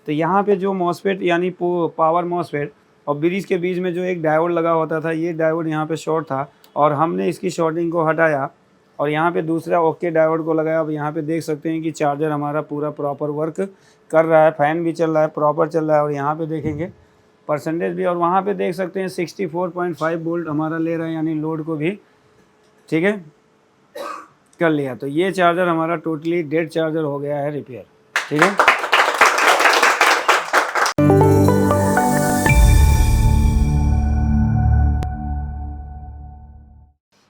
तो यहाँ पे जो मॉसफेट यानी पावर मॉसफेट और ब्रिज के बीच में जो एक डायोड लगा होता था, ये डायोड यहाँ पे शॉर्ट था और हमने इसकी शॉर्टिंग को हटाया और यहाँ पे दूसरा ओके डायोड को लगाया। अब यहाँ पे देख सकते हैं कि चार्जर हमारा पूरा प्रॉपर वर्क कर रहा है, फ़ैन भी चल रहा है, प्रॉपर चल रहा है और यहाँ पे देखेंगे परसेंटेज भी, और वहाँ पे देख सकते हैं 64.5 वोल्ट हमारा ले रहा है, यानी लोड को भी ठीक है कर लिया। तो ये चार्जर हमारा टोटली डेड चार्जर हो गया है रिपेयर। ठीक है,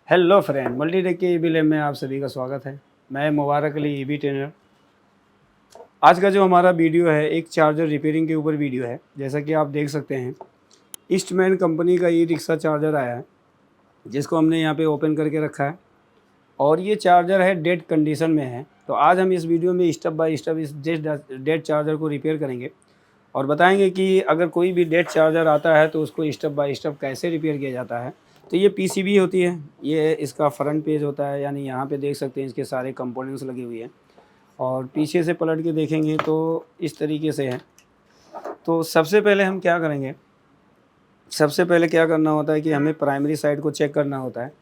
हेलो फ्रेंड, मल्टीटेक के ईवी लैब में आप सभी का स्वागत है। मैं मुबारक अली ईवी ट्रेनर। आज का जो हमारा वीडियो है एक चार्जर रिपेयरिंग के ऊपर वीडियो है। जैसा कि आप देख सकते हैं ईस्टमैन कंपनी का ई रिक्शा चार्जर आया है, जिसको हमने यहाँ पे ओपन करके रखा है और ये चार्जर है डेड कंडीशन में है। तो आज हम इस वीडियो में स्टेप बाय स्टेप इस डेड चार्जर को रिपेयर करेंगे और बताएंगे कि अगर कोई भी डेड चार्जर आता है तो उसको स्टेप बाय स्टेप कैसे रिपेयर किया जाता है। तो ये पीसीबी होती है, ये इसका फ्रंट पेज होता है, यानी यहाँ पे देख सकते हैं इसके सारे कंपोनेंट्स लगे हुए हैं और पीछे से पलट के देखेंगे तो इस तरीके से है। तो सबसे पहले हम क्या करेंगे, सबसे पहले क्या करना होता है कि हमें प्राइमरी साइड को चेक करना होता है।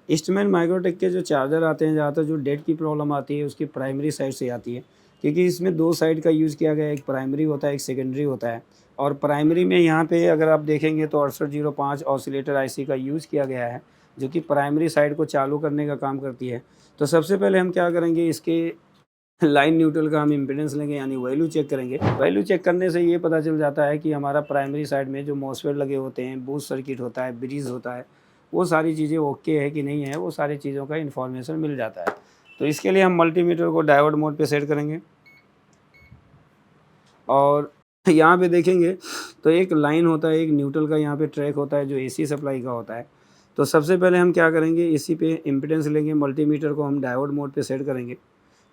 ईस्टमैन माइक्रोटेक के जो चार्जर आते हैं, ज़्यादातर जो डेड की प्रॉब्लम आती है उसकी प्राइमरी साइड से आती है, क्योंकि इसमें दो साइड का यूज़ किया गया है, एक प्राइमरी होता है एक सेकेंडरी होता है। और प्राइमरी में यहाँ पे अगर आप देखेंगे तो 6805 ऑसिलेटर आईसी का यूज़ किया गया है, जो कि प्राइमरी साइड को चालू करने का काम करती है। तो सबसे पहले हम क्या करेंगे, इसके लाइन न्यूट्रल का हम इम्पीडेंस लेंगे, यानी वैल्यू चेक करेंगे। वैल्यू चेक करने से ये पता चल जाता है कि हमारा प्राइमरी साइड में जो मॉसफेट लगे होते हैं, बूस्ट सर्किट होता है, ब्रिज होता है, वो सारी चीज़ें ओके है कि नहीं है, वो सारी चीज़ों का इन्फॉर्मेशन मिल जाता है। तो इसके लिए हम मल्टीमीटर को डायोड मोड पे सेट करेंगे और यहाँ पे देखेंगे तो एक लाइन होता है, एक न्यूट्रल का यहाँ पे ट्रैक होता है जो एसी सप्लाई का होता है। तो सबसे पहले हम क्या करेंगे, इसी पे इम्पीडेंस लेंगे, मल्टीमीटर को हम डायोड मोड पे सेट करेंगे।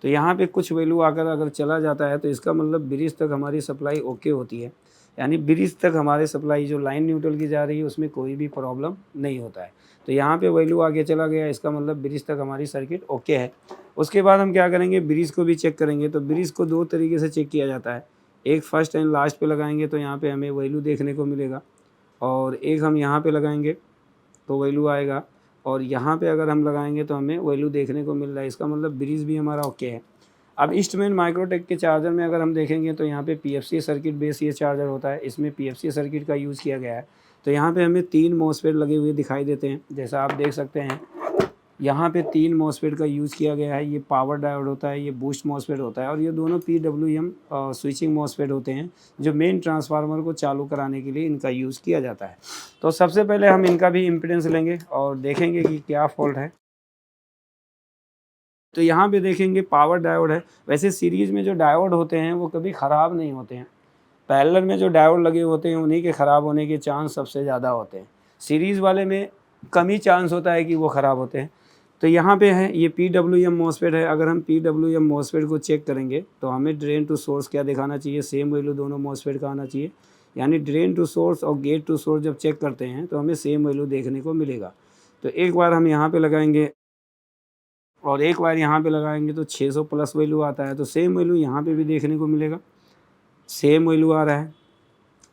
तो यहाँ पे कुछ वैल्यू आकर अगर चला जाता है तो इसका मतलब ब्रिज तक हमारी सप्लाई ओके होती है, यानी ब्रिज तक हमारे सप्लाई जो लाइन न्यूट्रल की जा रही है उसमें कोई भी प्रॉब्लम नहीं होता है। तो यहाँ पे वैल्यू आगे चला गया, इसका मतलब ब्रिज तक हमारी सर्किट ओके है। उसके बाद हम क्या करेंगे, ब्रिज को भी चेक करेंगे। तो ब्रिज को दो तरीके से चेक किया जाता है, एक फर्स्ट एंड लास्ट पे लगाएंगे तो यहाँ पे हमें वैल्यू देखने को मिलेगा, और एक हम यहाँ पे लगाएंगे तो वैल्यू आएगा, और यहाँ पे अगर हम लगाएंगे तो हमें वैल्यू देखने को मिल रहा है, इसका मतलब ब्रिज भी हमारा ओके है। अब ईस्टमैन माइक्रोटेक के चार्जर में अगर हम देखेंगे तो यहाँ पे पीएफसी सर्किट बेस ये चार्जर होता है, इसमें पीएफसी सर्किट का यूज़ किया गया है। तो यहाँ पे हमें 3 मॉसफेट लगे हुए दिखाई देते हैं, जैसा आप देख सकते हैं यहाँ पे 3 मॉसफेट का यूज़ किया गया है। ये पावर डायोड होता है, ये बूस्ट मॉसफेट होता है और ये दोनों PWM स्विचिंग मॉसफेट होते हैं, जो मेन ट्रांसफार्मर को चालू कराने के लिए इनका यूज़ किया जाता है। तो सबसे पहले हम इनका भी इम्पीडेंस लेंगे और देखेंगे कि क्या फॉल्ट है। तो यहाँ पे देखेंगे पावर डायोड है। वैसे सीरीज़ में जो डायोड होते हैं वो कभी ख़राब नहीं होते हैं, पैरेलल में जो डायोड लगे होते हैं उन्हीं के ख़राब होने के चांस सबसे ज़्यादा होते हैं। सीरीज़ वाले में कम ही चांस होता है कि वो ख़राब होते हैं। तो यहाँ पे है ये PWM मॉसफेट है। अगर हम PWM मॉसफेट को चेक करेंगे तो हमें ड्रेन टू सोर्स क्या दिखाना चाहिए, सेम वैल्यू दोनों मॉसफेट का आना चाहिए, यानी ड्रेन टू सोर्स और गेट टू सोर्स जब चेक करते हैं तो हमें सेम वैल्यू देखने को मिलेगा। तो एक बार हम यहाँ पे लगाएंगे और एक बार यहाँ पे लगाएंगे तो 600 प्लस वैल्यू आता है, तो सेम वैल्यू यहाँ पे भी देखने को मिलेगा, सेम वैल्यू आ रहा है।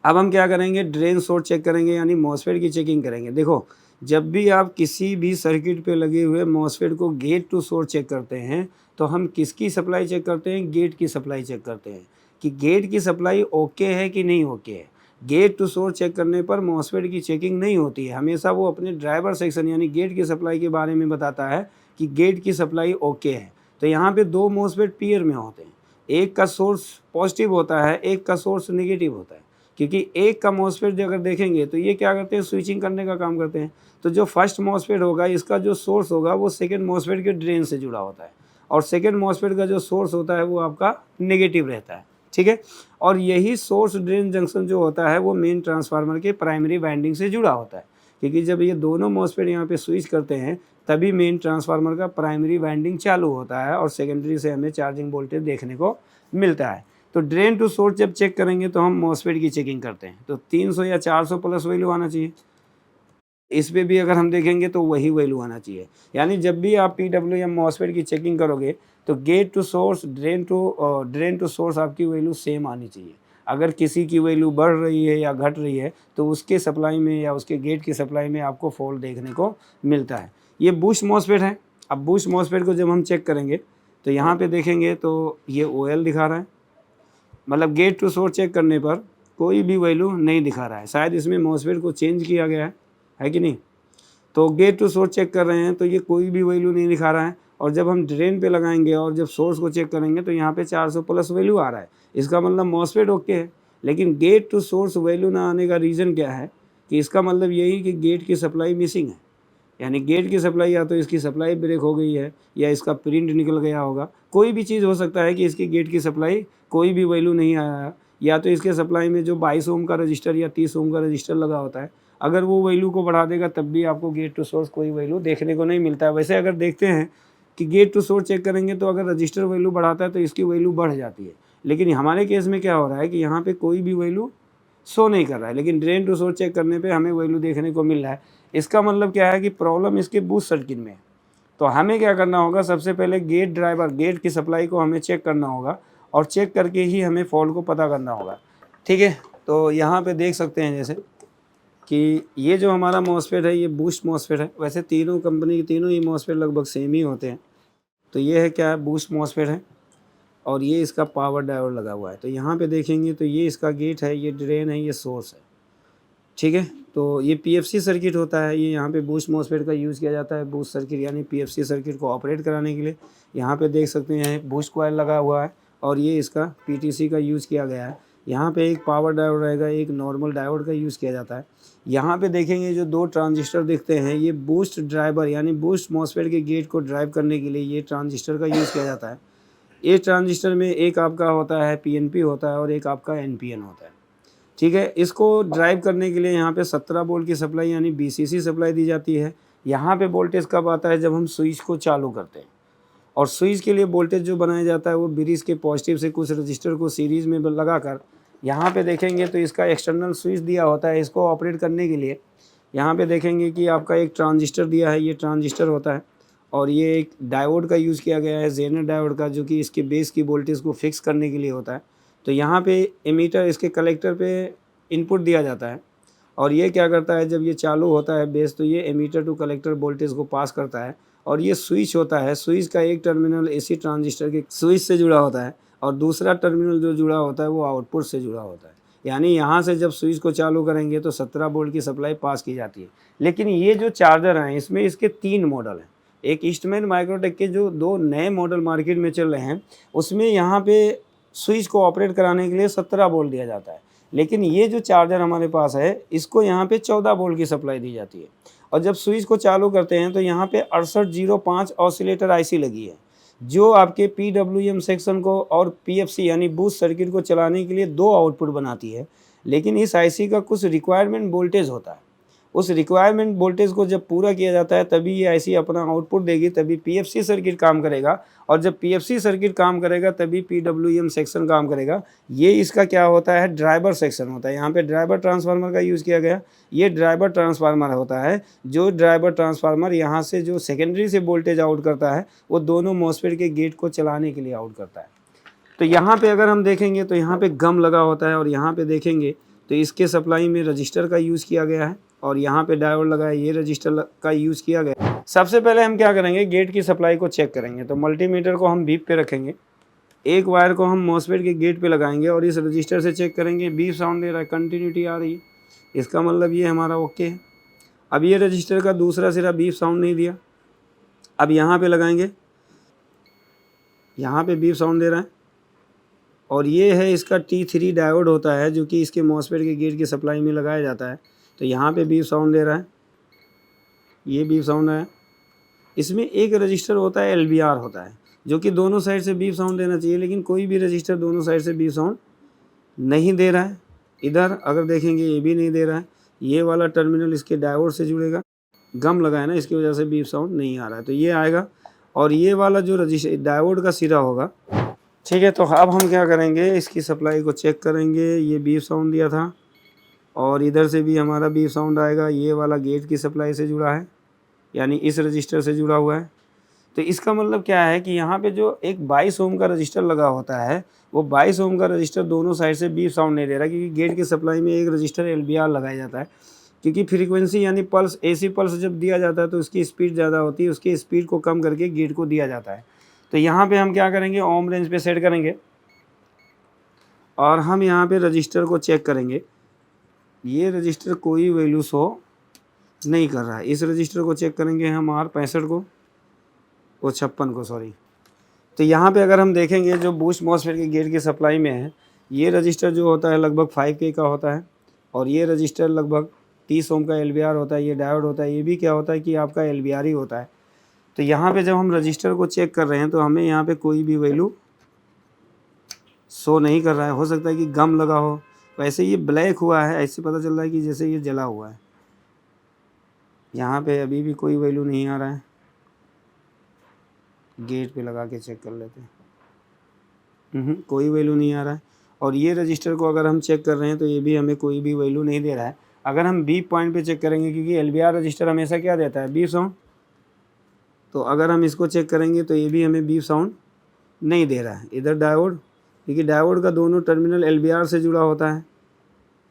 अब हम क्या करेंगे, ड्रेन सोर्स चेक करेंगे, यानी मॉसफेट की चेकिंग करेंगे। देखो, जब भी आप किसी भी सर्किट पे लगे हुए मॉसफेट को गेट टू सोर्स चेक करते हैं तो हम किसकी सप्लाई चेक करते हैं, गेट की सप्लाई चेक करते हैं कि गेट की सप्लाई ओके है कि नहीं ओके है। गेट टू सोर्स चेक करने पर मॉसफेट की चेकिंग नहीं होती है, हमेशा वो अपने ड्राइवर सेक्शन यानी गेट की सप्लाई के बारे में बताता है कि गेट की सप्लाई ओके है। तो यहाँ पे 2 मॉसफेट पेयर में होते हैं, एक का सोर्स पॉजिटिव होता है, एक का सोर्स नेगेटिव होता है, क्योंकि एक का मॉसफेट अगर देखेंगे तो ये क्या करते हैं, स्विचिंग करने का काम करते हैं। तो जो फर्स्ट मॉसफेट होगा इसका जो सोर्स होगा वो सेकंड मॉसफेट के ड्रेन से जुड़ा होता है, और सेकंड मॉसफेट का जो सोर्स होता है वो आपका नेगेटिव रहता है, ठीक है। और यही सोर्स ड्रेन जंक्शन जो होता है वो मेन ट्रांसफार्मर के प्राइमरी वाइंडिंग से जुड़ा होता है, क्योंकि जब ये दोनों मॉसफेट यहाँ पे स्विच करते हैं तभी मेन ट्रांसफार्मर का प्राइमरी वाइंडिंग चालू होता है और सेकेंडरी से हमें चार्जिंग वोल्टेज देखने को मिलता है। तो ड्रेन टू सोर्स जब चेक करेंगे तो हम मॉसफेट की चेकिंग करते हैं, तो 300 या 400 प्लस वैल्यू आना चाहिए। इस पे भी अगर हम देखेंगे तो वही वैल्यू आना चाहिए, यानी जब भी आप PWM मॉसफेट की चेकिंग करोगे तो gate to source drain to source आपकी वैल्यू सेम आनी चाहिए। अगर किसी की वैल्यू बढ़ रही है या घट रही है तो उसके सप्लाई में या उसके गेट की सप्लाई में आपको फॉल्ट देखने को मिलता है। ये बूस्ट मॉसफेट है। अब बूस्ट मॉसफेट को जब हम चेक करेंगे तो यहाँ पे देखेंगे तो ये OL दिखा रहा है, मतलब गेट टू सोर्स चेक करने पर कोई भी वैल्यू नहीं दिखा रहा है। शायद इसमें मॉसफेट को चेंज किया गया है कि नहीं। तो गेट टू सोर्स चेक कर रहे हैं तो ये कोई भी वैल्यू नहीं दिखा रहा है। और जब हम ड्रेन पे लगाएंगे और जब सोर्स को चेक करेंगे तो यहाँ पे 400 प्लस वैल्यू आ रहा है। इसका मतलब मॉसफेट ओके है। लेकिन गेट टू सोर्स वैल्यू ना आने का रीज़न क्या है कि इसका मतलब यही कि गेट की सप्लाई मिसिंग है। यानी गेट की सप्लाई या तो इसकी सप्लाई ब्रेक हो गई है या इसका प्रिंट निकल गया होगा, कोई भी चीज़ हो सकता है कि इसकी गेट की सप्लाई कोई भी वैल्यू नहीं आया, या तो इसके सप्लाई में जो 22 ओम का रजिस्टर या 30 ओम का रजिस्टर लगा होता है, अगर वो वैल्यू को बढ़ा देगा तब भी आपको गेट टू सोर्स कोई वैल्यू देखने को नहीं मिलता है। वैसे अगर देखते हैं कि गेट टू सोर्स चेक करेंगे तो अगर रजिस्टर वैल्यू बढ़ाता है तो इसकी वैल्यू बढ़ जाती है। लेकिन हमारे केस में क्या हो रहा है कि यहाँ पे कोई भी वैल्यू शो नहीं कर रहा है, लेकिन ड्रेन टू सोर्स चेक करने पे हमें वैल्यू देखने को मिल रहा है। इसका मतलब क्या है कि प्रॉब्लम इसके बूस्ट सर्किट में है। तो हमें क्या करना होगा, सबसे पहले गेट ड्राइवर गेट की सप्लाई को हमें चेक करना होगा और चेक करके ही हमें फॉल्ट को पता करना होगा। ठीक है, तो यहाँ पे देख सकते हैं जैसे कि ये जो हमारा मॉसफेट है ये बूस्ट मॉसफेट है। वैसे तीनों कंपनी के तीनों ही मॉसफेट लगभग सेम ही होते हैं। तो ये है क्या है, बूस्ट मॉसफेट है और ये इसका पावर डायोड लगा हुआ है। तो यहाँ पे देखेंगे तो ये इसका गेट है, ये ड्रेन है, ये सोर्स है। ठीक है, तो ये PFC सर्किट होता है। ये यहाँ पे बूस्ट मॉसफेट का यूज़ किया जाता है, बूस्ट सर्किट यानी PFC सर्किट को ऑपरेट कराने के लिए। यहाँ पे देख सकते हैं बूस्ट कॉइल लगा हुआ है और ये इसका PTC का यूज़ किया गया है। यहाँ पे एक पावर डायोड रहेगा, एक नॉर्मल डायोड का यूज़ किया जाता है। यहाँ पे देखेंगे जो 2 ट्रांजिस्टर दिखते हैं, ये बूस्ट ड्राइवर यानी बूस्ट मॉसफेट के गेट को ड्राइव करने के लिए ये ट्रांजिस्टर का यूज़ किया जाता है। इस ट्रांजिस्टर में एक आपका होता है PNP होता है और एक आपका NPN होता है। ठीक है, इसको ड्राइव करने के लिए यहाँ पे 17 वोल्ट की सप्लाई यानी BCC सप्लाई दी जाती है। यहाँ पे वोल्टेज कब आता है, जब हम स्विच को चालू करते हैं। और स्विच के लिए वोल्टेज जो बनाया जाता है वो ब्रिज के पॉजिटिव से कुछ रजिस्टर को सीरीज़ में लगाकर, यहाँ पे देखेंगे तो इसका एक्सटर्नल स्विच दिया होता है इसको ऑपरेट करने के लिए। यहाँ पे देखेंगे कि आपका एक ट्रांजिस्टर दिया है, ये ट्रांजिस्टर होता है और ये एक डायोड का यूज़ किया गया है, जेनर डायोड का, जो कि इसके बेस की वोल्टेज को फिक्स करने के लिए होता है। तो यहाँ पे एमीटर इसके कलेक्टर पे इनपुट दिया जाता है और ये क्या करता है, जब ये चालू होता है बेस तो ये एमीटर टू कलेक्टर वोल्टेज को पास करता है। और ये स्विच होता है, स्विच का एक टर्मिनल AC ट्रांजिस्टर के स्विच से जुड़ा होता है और दूसरा टर्मिनल जो जुड़ा होता है वो आउटपुट से जुड़ा होता है। यानी यहाँ से जब स्विच को चालू करेंगे तो 17 वोल्ट की सप्लाई पास की जाती है। लेकिन ये जो चार्जर हैं इसमें इसके 3 मॉडल हैं। एक ईस्टमैन माइक्रोटेक के जो 2 नए मॉडल मार्केट में चल रहे हैं उसमें यहाँ पे स्विच को ऑपरेट कराने के लिए 17 वोल्ट दिया जाता है। लेकिन ये जो चार्जर हमारे पास है इसको यहाँ पे 14 वोल्ट की सप्लाई दी जाती है। और जब स्विच को चालू करते हैं तो यहाँ पे 6805 ऑसिलेटर IC लगी है, जो आपके PWM सेक्शन को और PFC यानी बूस्ट सर्किट को चलाने के लिए 2 आउटपुट बनाती है। लेकिन इस IC का कुछ रिक्वायरमेंट वोल्टेज होता है, उस रिक्वायरमेंट वोल्टेज को जब पूरा किया जाता है तभी ये IC अपना आउटपुट देगी, तभी PFC सर्किट काम करेगा और जब PFC सर्किट काम करेगा तभी PWM सेक्शन काम करेगा। ये इसका क्या होता है, ड्राइवर सेक्शन होता है। यहाँ पे ड्राइवर ट्रांसफार्मर का यूज़ किया गया। ये ड्राइवर ट्रांसफार्मर होता है, जो ड्राइवर ट्रांसफार्मर यहाँ से जो सेकेंडरी से वोल्टेज आउट करता है वो दोनों मॉसफेट के गेट को चलाने के लिए आउट करता है। तो यहाँ पे अगर हम देखेंगे तो यहाँ पे गम लगा होता है और यहाँ पे देखेंगे तो इसके सप्लाई में रजिस्टर का यूज़ किया गया है और यहाँ पे डायोड लगा है, ये रजिस्टर का यूज़ किया गया। सबसे पहले हम क्या करेंगे, गेट की सप्लाई को चेक करेंगे। तो मल्टीमीटर को हम बीप पे रखेंगे, एक वायर को हम मॉसफेट के गेट पे लगाएंगे और इस रजिस्टर से चेक करेंगे। बीप साउंड दे रहा है, कंटिन्यूटी आ रही है, इसका मतलब ये हमारा ओके है। अब ये रजिस्टर का दूसरा सिरा बीप साउंड नहीं दिया, अब यहाँ पे लगाएंगे, यहाँ पे बीप साउंड दे रहा है और ये है इसका T3 डायोड होता है जो कि इसके मॉसफेट के गेट की सप्लाई में लगाया जाता है। तो यहाँ पे बीप साउंड दे रहा है, ये बीप साउंड है। इसमें एक रजिस्टर होता है LBR होता है जो कि दोनों साइड से बीप साउंड देना चाहिए, लेकिन कोई भी रजिस्टर दोनों साइड से बीप साउंड नहीं दे रहा है। इधर अगर देखेंगे ये भी नहीं दे रहा है। ये वाला टर्मिनल इसके डायोड से जुड़ेगा, गम लगा है ना, इसकी वजह से बीप साउंड नहीं आ रहा है, तो ये आएगा। और ये वाला जो रजिस्टर डायोड का सिरा होगा, ठीक है। तो अब हम क्या करेंगे, इसकी सप्लाई को चेक करेंगे। ये बीप साउंड दिया था और इधर से भी हमारा बीप साउंड आएगा। ये वाला गेट की सप्लाई से जुड़ा है यानी इस रजिस्टर से जुड़ा हुआ है। तो इसका मतलब क्या है कि यहाँ पे जो एक 22 ओम का रजिस्टर लगा होता है, वो 22 ओम का रजिस्टर दोनों साइड से बीप साउंड नहीं दे रहा, क्योंकि गेट की सप्लाई में एक रजिस्टर एलबीआर लगाया जाता है, क्योंकि फ्रीक्वेंसी यानी पल्स, एसी पल्स जब दिया जाता है तो उसकी स्पीड ज़्यादा होती है, उसकी स्पीड को कम करके गेट को दिया जाता है। तो यहाँ पे हम क्या करेंगे, ओम रेंज पे सेट करेंगे और हम यहाँ पे रजिस्टर को चेक करेंगे। ये रजिस्टर कोई वैल्यू शो नहीं कर रहा है। इस रजिस्टर को चेक करेंगे हम R65 को, वो 56 को, सॉरी। तो यहाँ पे अगर हम देखेंगे जो बूस्ट मॉसफेट के गेट की सप्लाई में है, ये रजिस्टर जो होता है लगभग 5K का होता है और ये रजिस्टर लगभग 30 ओम का एलबीआर होता है। ये डायोड होता है, ये भी क्या होता है कि आपका एलबीआर ही होता है। तो यहाँ पे जब हम रजिस्टर को चेक कर रहे हैं तो हमें यहाँ पे कोई भी वैल्यू शो नहीं कर रहा है। हो सकता है कि गम लगा हो, वैसे ये ब्लैक हुआ है, ऐसे पता चल रहा है कि जैसे ये जला हुआ है। यहाँ पे अभी भी कोई वैल्यू नहीं आ रहा है। गेट पे लगा के चेक कर लेते हैं। कोई वैल्यू नहीं आ रहा है। और ये रजिस्टर को अगर हम चेक कर रहे हैं तो ये भी हमें कोई भी वैल्यू नहीं दे रहा है। अगर हम बीप पॉइंट पे चेक करेंगे, क्योंकि एलबीआर रजिस्टर हमेशा क्या देता है, बीप साउंड, तो अगर हम इसको चेक करेंगे तो ये भी हमें बीप साउंड नहीं दे रहा है। इधर डायोड, क्योंकि डायोड का दोनों टर्मिनल एलबीआर से जुड़ा होता है,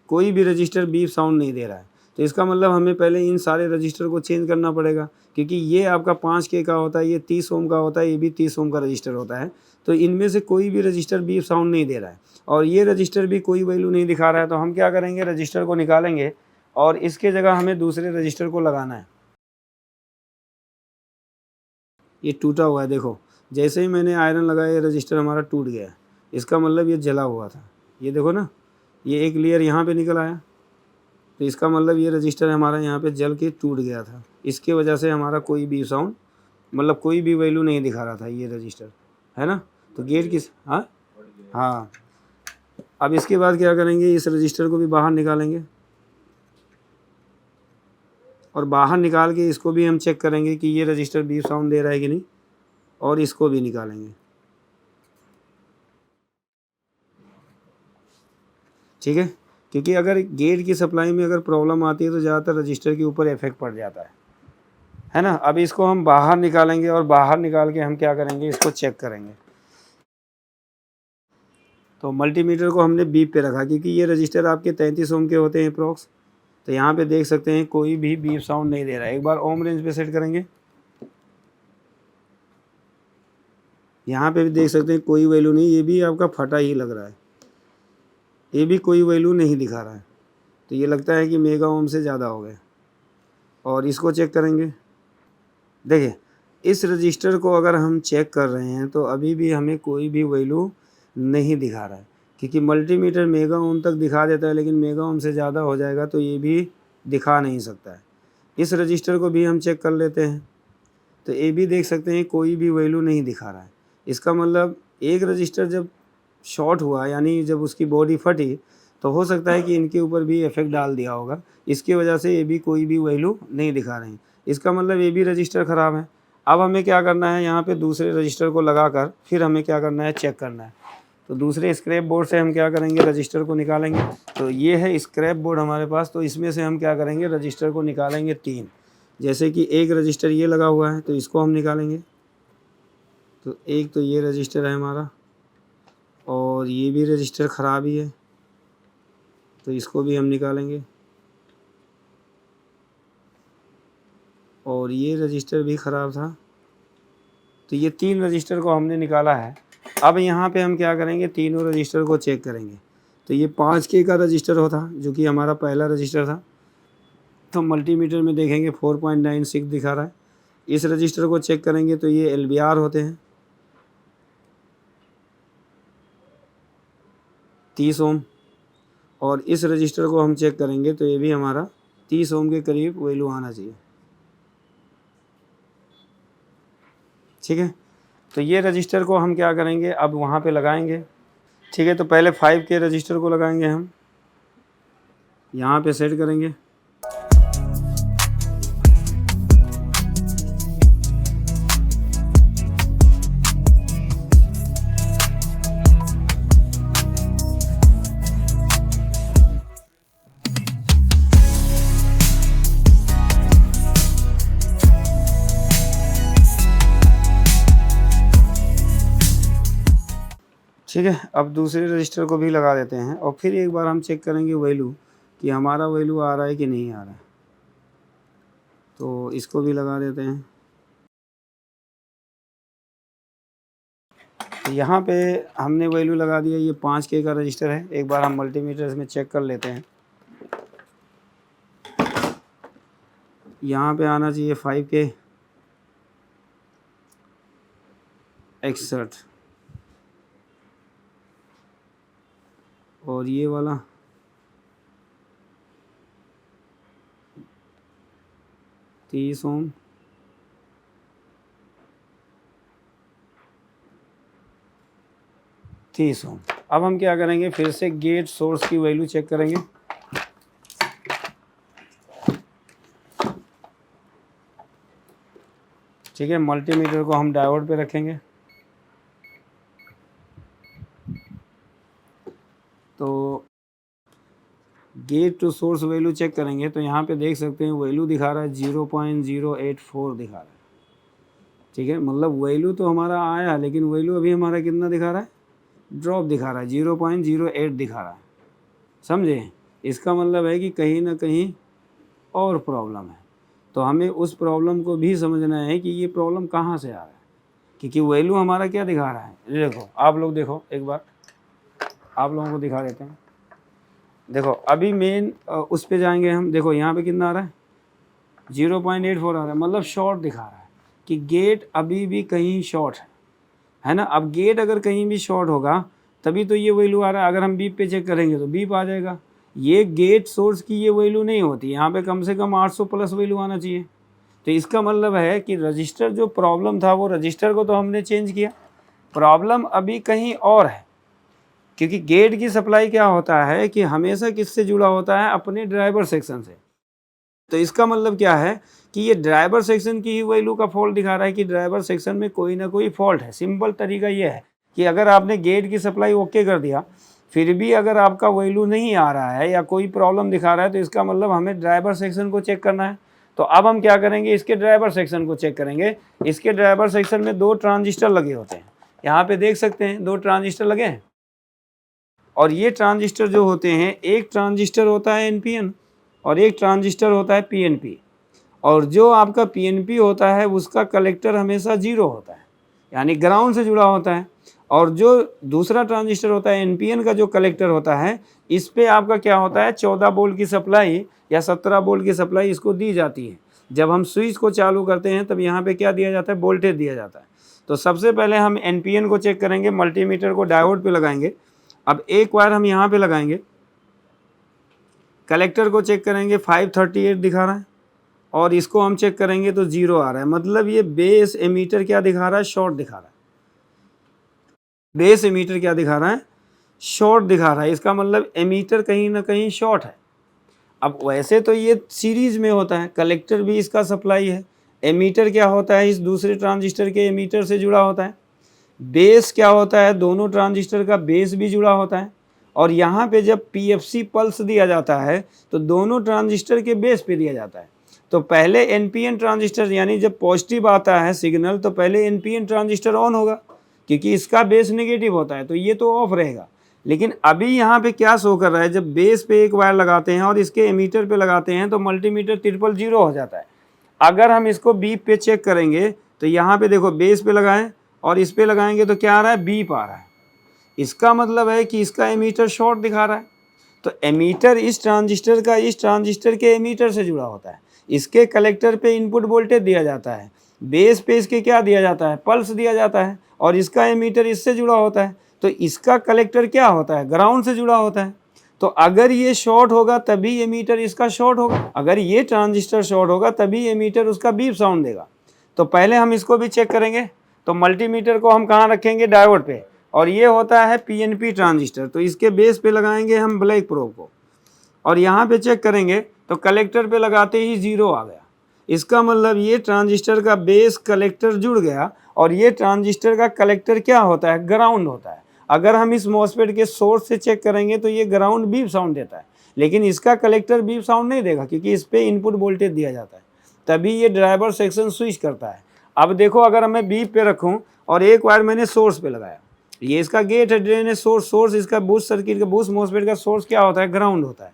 कोई भी रजिस्टर बीप साउंड नहीं दे रहा है। तो इसका मतलब हमें पहले इन सारे रजिस्टर को चेंज करना पड़ेगा, क्योंकि ये आपका 5K का होता है, ये 30 ओम का होता है, ये भी 30 ओम का रजिस्टर होता है। तो इनमें से कोई भी रजिस्टर बीप साउंड नहीं दे रहा है और ये रजिस्टर भी कोई वैल्यू नहीं दिखा रहा है। तो हम क्या करेंगे, रजिस्टर को निकालेंगे और इसके जगह हमें दूसरे रजिस्टर को लगाना है। ये टूटा हुआ है, देखो, जैसे ही मैंने आयरन लगाया ये रजिस्टर हमारा टूट गया। इसका मतलब ये जला हुआ था। ये देखो ना, ये एक लेयर यहाँ पे निकल आया, तो इसका मतलब ये रजिस्टर हमारा यहाँ पे जल के टूट गया था। इसके वजह से हमारा कोई भी साउंड, मतलब कोई भी वैल्यू नहीं दिखा रहा था ये रजिस्टर, है ना। तो गेट किस, हाँ। अब इसके बाद क्या करेंगे, इस रजिस्टर को भी बाहर निकालेंगे और बाहर निकाल के इसको भी हम चेक करेंगे कि ये रजिस्टर बीप साउंड दे रहा है कि नहीं, और इसको भी निकालेंगे। ठीक है, क्योंकि अगर गेट की सप्लाई में अगर प्रॉब्लम आती है तो ज़्यादातर रजिस्टर के ऊपर इफेक्ट पड़ जाता है ना। अब इसको हम बाहर निकालेंगे और बाहर निकाल के हम क्या करेंगे, इसको चेक करेंगे। तो मल्टीमीटर को हमने बीप पे रखा, क्योंकि ये रजिस्टर आपके 33 ओम के होते हैं अप्रॉक्स। तो यहाँ पे देख सकते हैं कोई भी बीप साउंड नहीं दे रहा है। एक बार ओम रेंज पे सेट करेंगे, यहाँ पे भी देख सकते हैं कोई वैल्यू नहीं, ये भी आपका फटा ही लग रहा है, ये भी कोई वैल्यू नहीं दिखा रहा है। तो ये लगता है कि मेगा ओम से ज़्यादा हो गया। और इसको चेक करेंगे, देखिए इस रजिस्टर को अगर हम चेक कर रहे हैं तो अभी भी हमें कोई भी वैल्यू नहीं दिखा रहा है, क्योंकि मल्टीमीटर मेगा ओम तक दिखा देता है, लेकिन मेगा ओम से ज़्यादा हो जाएगा तो ये भी दिखा नहीं सकता है। इस रजिस्टर को भी हम चेक कर लेते हैं, तो ये भी देख सकते हैं कोई भी वैल्यू नहीं दिखा रहा है। इसका मतलब एक रजिस्टर जब शॉर्ट हुआ, यानी जब उसकी बॉडी फटी, तो हो सकता है कि इनके ऊपर भी इफेक्ट डाल दिया होगा, इसकी वजह से ये भी कोई भी वैल्यू नहीं दिखा रहे हैं। इसका मतलब ये भी रजिस्टर ख़राब है। अब हमें क्या करना है, यहाँ पे दूसरे रजिस्टर को लगाकर फिर हमें क्या करना है, चेक करना है। तो दूसरे स्क्रैप बोर्ड से हम क्या करेंगे, रजिस्टर को निकालेंगे। तो ये है स्क्रैप बोर्ड हमारे पास, तो इसमें से हम क्या करेंगे, रजिस्टर को निकालेंगे 3। जैसे कि एक रजिस्टर ये लगा हुआ है तो इसको हम निकालेंगे। तो एक तो ये रजिस्टर है हमारा, और ये भी रजिस्टर ख़राब ही है, तो इसको भी हम निकालेंगे। और ये रजिस्टर भी ख़राब था, तो ये 3 रजिस्टर को हमने निकाला है। अब यहाँ पे हम क्या करेंगे, तीनों रजिस्टर को चेक करेंगे। तो ये 5K का रजिस्टर होता, जो कि हमारा पहला रजिस्टर था, तो मल्टीमीटर में देखेंगे 4.96 दिखा रहा है। इस रजिस्टर को चेक करेंगे तो ये LBR होते हैं 30 ओम, और इस रजिस्टर को हम चेक करेंगे तो ये भी हमारा 30 ओम के करीब वैल्यू आना चाहिए। ठीक है, तो ये रजिस्टर को हम क्या करेंगे, अब वहाँ पे लगाएंगे। ठीक है, तो पहले 5K रजिस्टर को लगाएंगे, हम यहाँ पे सेट करेंगे। ठीक है, अब दूसरे रजिस्टर को भी लगा देते हैं और फिर एक बार हम चेक करेंगे वैल्यू कि हमारा वैल्यू आ रहा है कि नहीं आ रहा है। तो इसको भी लगा देते हैं। तो यहाँ पे हमने वैल्यू लगा दिया, ये 5K का रजिस्टर है। एक बार हम मल्टीमीटर में चेक कर लेते हैं। यहाँ पे आना चाहिए 5K 61 और ये वाला 30 ओम, अब हम क्या करेंगे, फिर से गेट सोर्स की वैल्यू चेक करेंगे। ठीक है, मल्टीमीटर को हम डायोड पे रखेंगे। तो gate to source value check करेंगे तो यहाँ पे देख सकते हैं वैल्यू दिखा रहा है 0.084 दिखा रहा है। ठीक है, मतलब वैल्यू तो हमारा आया लेकिन वैल्यू अभी हमारा कितना दिखा रहा है, ड्रॉप दिखा रहा है, 0.08 दिखा रहा है। समझे, इसका मतलब है कि कहीं ना कहीं और प्रॉब्लम है। तो हमें उस प्रॉब्लम को भी समझना है कि ये प्रॉब्लम कहाँ से आ रहा है, क्योंकि वैल्यू हमारा क्या दिखा रहा है। देखो आप लोग देखो, एक बार आप लोगों को दिखा देते हैं। देखो अभी मेन उस पे जाएंगे हम। देखो यहाँ पे कितना आ रहा है, 0.84 आ रहा है, मतलब शॉर्ट दिखा रहा है कि गेट अभी भी कहीं शॉर्ट है ना। अब गेट अगर कहीं भी शॉर्ट होगा तभी तो ये वैल्यू आ रहा है। अगर हम बीप पे चेक करेंगे तो बीप आ जाएगा। ये गेट सोर्स की ये वैल्यू नहीं होती, यहाँ पे कम से कम 800 प्लस वैल्यू आना चाहिए। तो इसका मतलब है कि रजिस्टर जो प्रॉब्लम था वो रजिस्टर को तो हमने चेंज किया, प्रॉब्लम अभी कहीं और है। क्योंकि गेट की सप्लाई क्या होता है कि हमेशा किससे जुड़ा होता है, अपने ड्राइवर सेक्शन से। तो इसका मतलब क्या है कि ये ड्राइवर सेक्शन की ही वैल्यू का फॉल्ट दिखा रहा है कि ड्राइवर सेक्शन में कोई ना कोई फॉल्ट है। सिंपल तरीका ये है कि अगर आपने गेट की सप्लाई ओके कर दिया फिर भी अगर आपका वैल्यू नहीं आ रहा है या कोई प्रॉब्लम दिखा रहा है तो इसका मतलब हमें ड्राइवर सेक्शन को चेक करना है। तो अब हम क्या करेंगे, इसके ड्राइवर सेक्शन को चेक करेंगे। इसके ड्राइवर सेक्शन में 2 ट्रांजिस्टर लगे होते हैं, यहाँ पे देख सकते हैं 2 ट्रांजिस्टर लगे हैं। और ये ट्रांजिस्टर जो होते हैं, एक ट्रांजिस्टर होता है एनपीएन और एक ट्रांजिस्टर होता है पीएनपी। और जो आपका पीएनपी होता है उसका कलेक्टर हमेशा 0 होता है, यानी ग्राउंड से जुड़ा होता है। और जो दूसरा ट्रांजिस्टर होता है एनपीएन का जो कलेक्टर होता है, इस पे आपका क्या होता है, 14 वोल्ट की सप्लाई या 17 वोल्ट की सप्लाई इसको दी जाती है। जब हम स्विच को चालू करते हैं तब यहाँ पे क्या दिया जाता है, वोल्टेज दिया जाता है। तो सबसे पहले हम एनपीएन को चेक करेंगे, मल्टीमीटर को डायोड पे लगाएंगे। अब एक वायर हम यहाँ पे लगाएंगे, कलेक्टर को चेक करेंगे 538 दिखा रहा है और इसको हम चेक करेंगे तो 0 आ रहा है। मतलब ये बेस एमीटर क्या दिखा रहा है, शॉर्ट दिखा रहा है। बेस एमीटर क्या दिखा रहा है, शॉर्ट दिखा रहा है। इसका मतलब एमीटर कहीं ना कहीं शॉर्ट है। अब वैसे तो ये सीरीज में होता है, कलेक्टर भी इसका सप्लाई है, एमीटर क्या होता है, इस दूसरे ट्रांजिस्टर के एमीटर से जुड़ा होता है। बेस क्या होता है, दोनों ट्रांजिस्टर का बेस भी जुड़ा होता है। और यहाँ पे जब पीएफसी पल्स दिया जाता है तो दोनों ट्रांजिस्टर के बेस पे दिया जाता है। तो पहले एनपीएन ट्रांजिस्टर, यानी जब पॉजिटिव आता है सिग्नल तो पहले एनपीएन ट्रांजिस्टर ऑन होगा क्योंकि इसका बेस नेगेटिव होता है, तो ये तो ऑफ रहेगा। लेकिन अभी यहाँ पे क्या शो कर रहा है, जब बेस पे एक वायर लगाते हैं और इसके एमीटर पे लगाते हैं तो मल्टीमीटर 000 हो जाता है। अगर हम इसको बीप पे चेक करेंगे तो यहाँ पे देखो बेस पे लगाएं और इस पे लगाएंगे तो क्या आ रहा है, बीप आ रहा है। इसका मतलब है कि इसका एमीटर शॉर्ट दिखा रहा है। तो एमीटर इस ट्रांजिस्टर का इस ट्रांजिस्टर के एमीटर से जुड़ा होता है। इसके कलेक्टर पे इनपुट वोल्टेज दिया जाता है, बेस पे इसके क्या दिया जाता है, पल्स दिया जाता है। और इसका एमीटर इससे जुड़ा होता है तो इसका कलेक्टर क्या होता है, ग्राउंड से जुड़ा होता है। तो अगर ये शॉर्ट होगा तभी एमीटर इसका शॉर्ट होगा, अगर ये ट्रांजिस्टर शॉर्ट होगा तभी एमीटर उसका बीप साउंड देगा। तो पहले हम इसको भी चेक करेंगे। तो मल्टीमीटर को हम कहाँ रखेंगे, डायोड पे। और ये होता है पीएनपी ट्रांजिस्टर, तो इसके बेस पे लगाएंगे हम ब्लैक प्रोब को और यहाँ पे चेक करेंगे तो कलेक्टर पे लगाते ही 0 आ गया। इसका मतलब ये ट्रांजिस्टर का बेस कलेक्टर जुड़ गया और ये ट्रांजिस्टर का कलेक्टर क्या होता है, ग्राउंड होता है। अगर हम इस मॉसफेट के सोर्स से चेक करेंगे तो ये ग्राउंड बीप साउंड देता है, लेकिन इसका कलेक्टर बीप साउंड नहीं देगा क्योंकि इस पर इनपुट वोल्टेज दिया जाता है, तभी ये ड्राइवर सेक्शन स्विच करता है। अब देखो अगर मैं बीप पे रखूँ और एक वायर मैंने सोर्स पे लगाया ये इसका गेट है, ड्रेन है, सोर्स इसका बूस्ट सर्किट का, बूस्ट मॉसफेट का सोर्स क्या होता है, ग्राउंड होता है।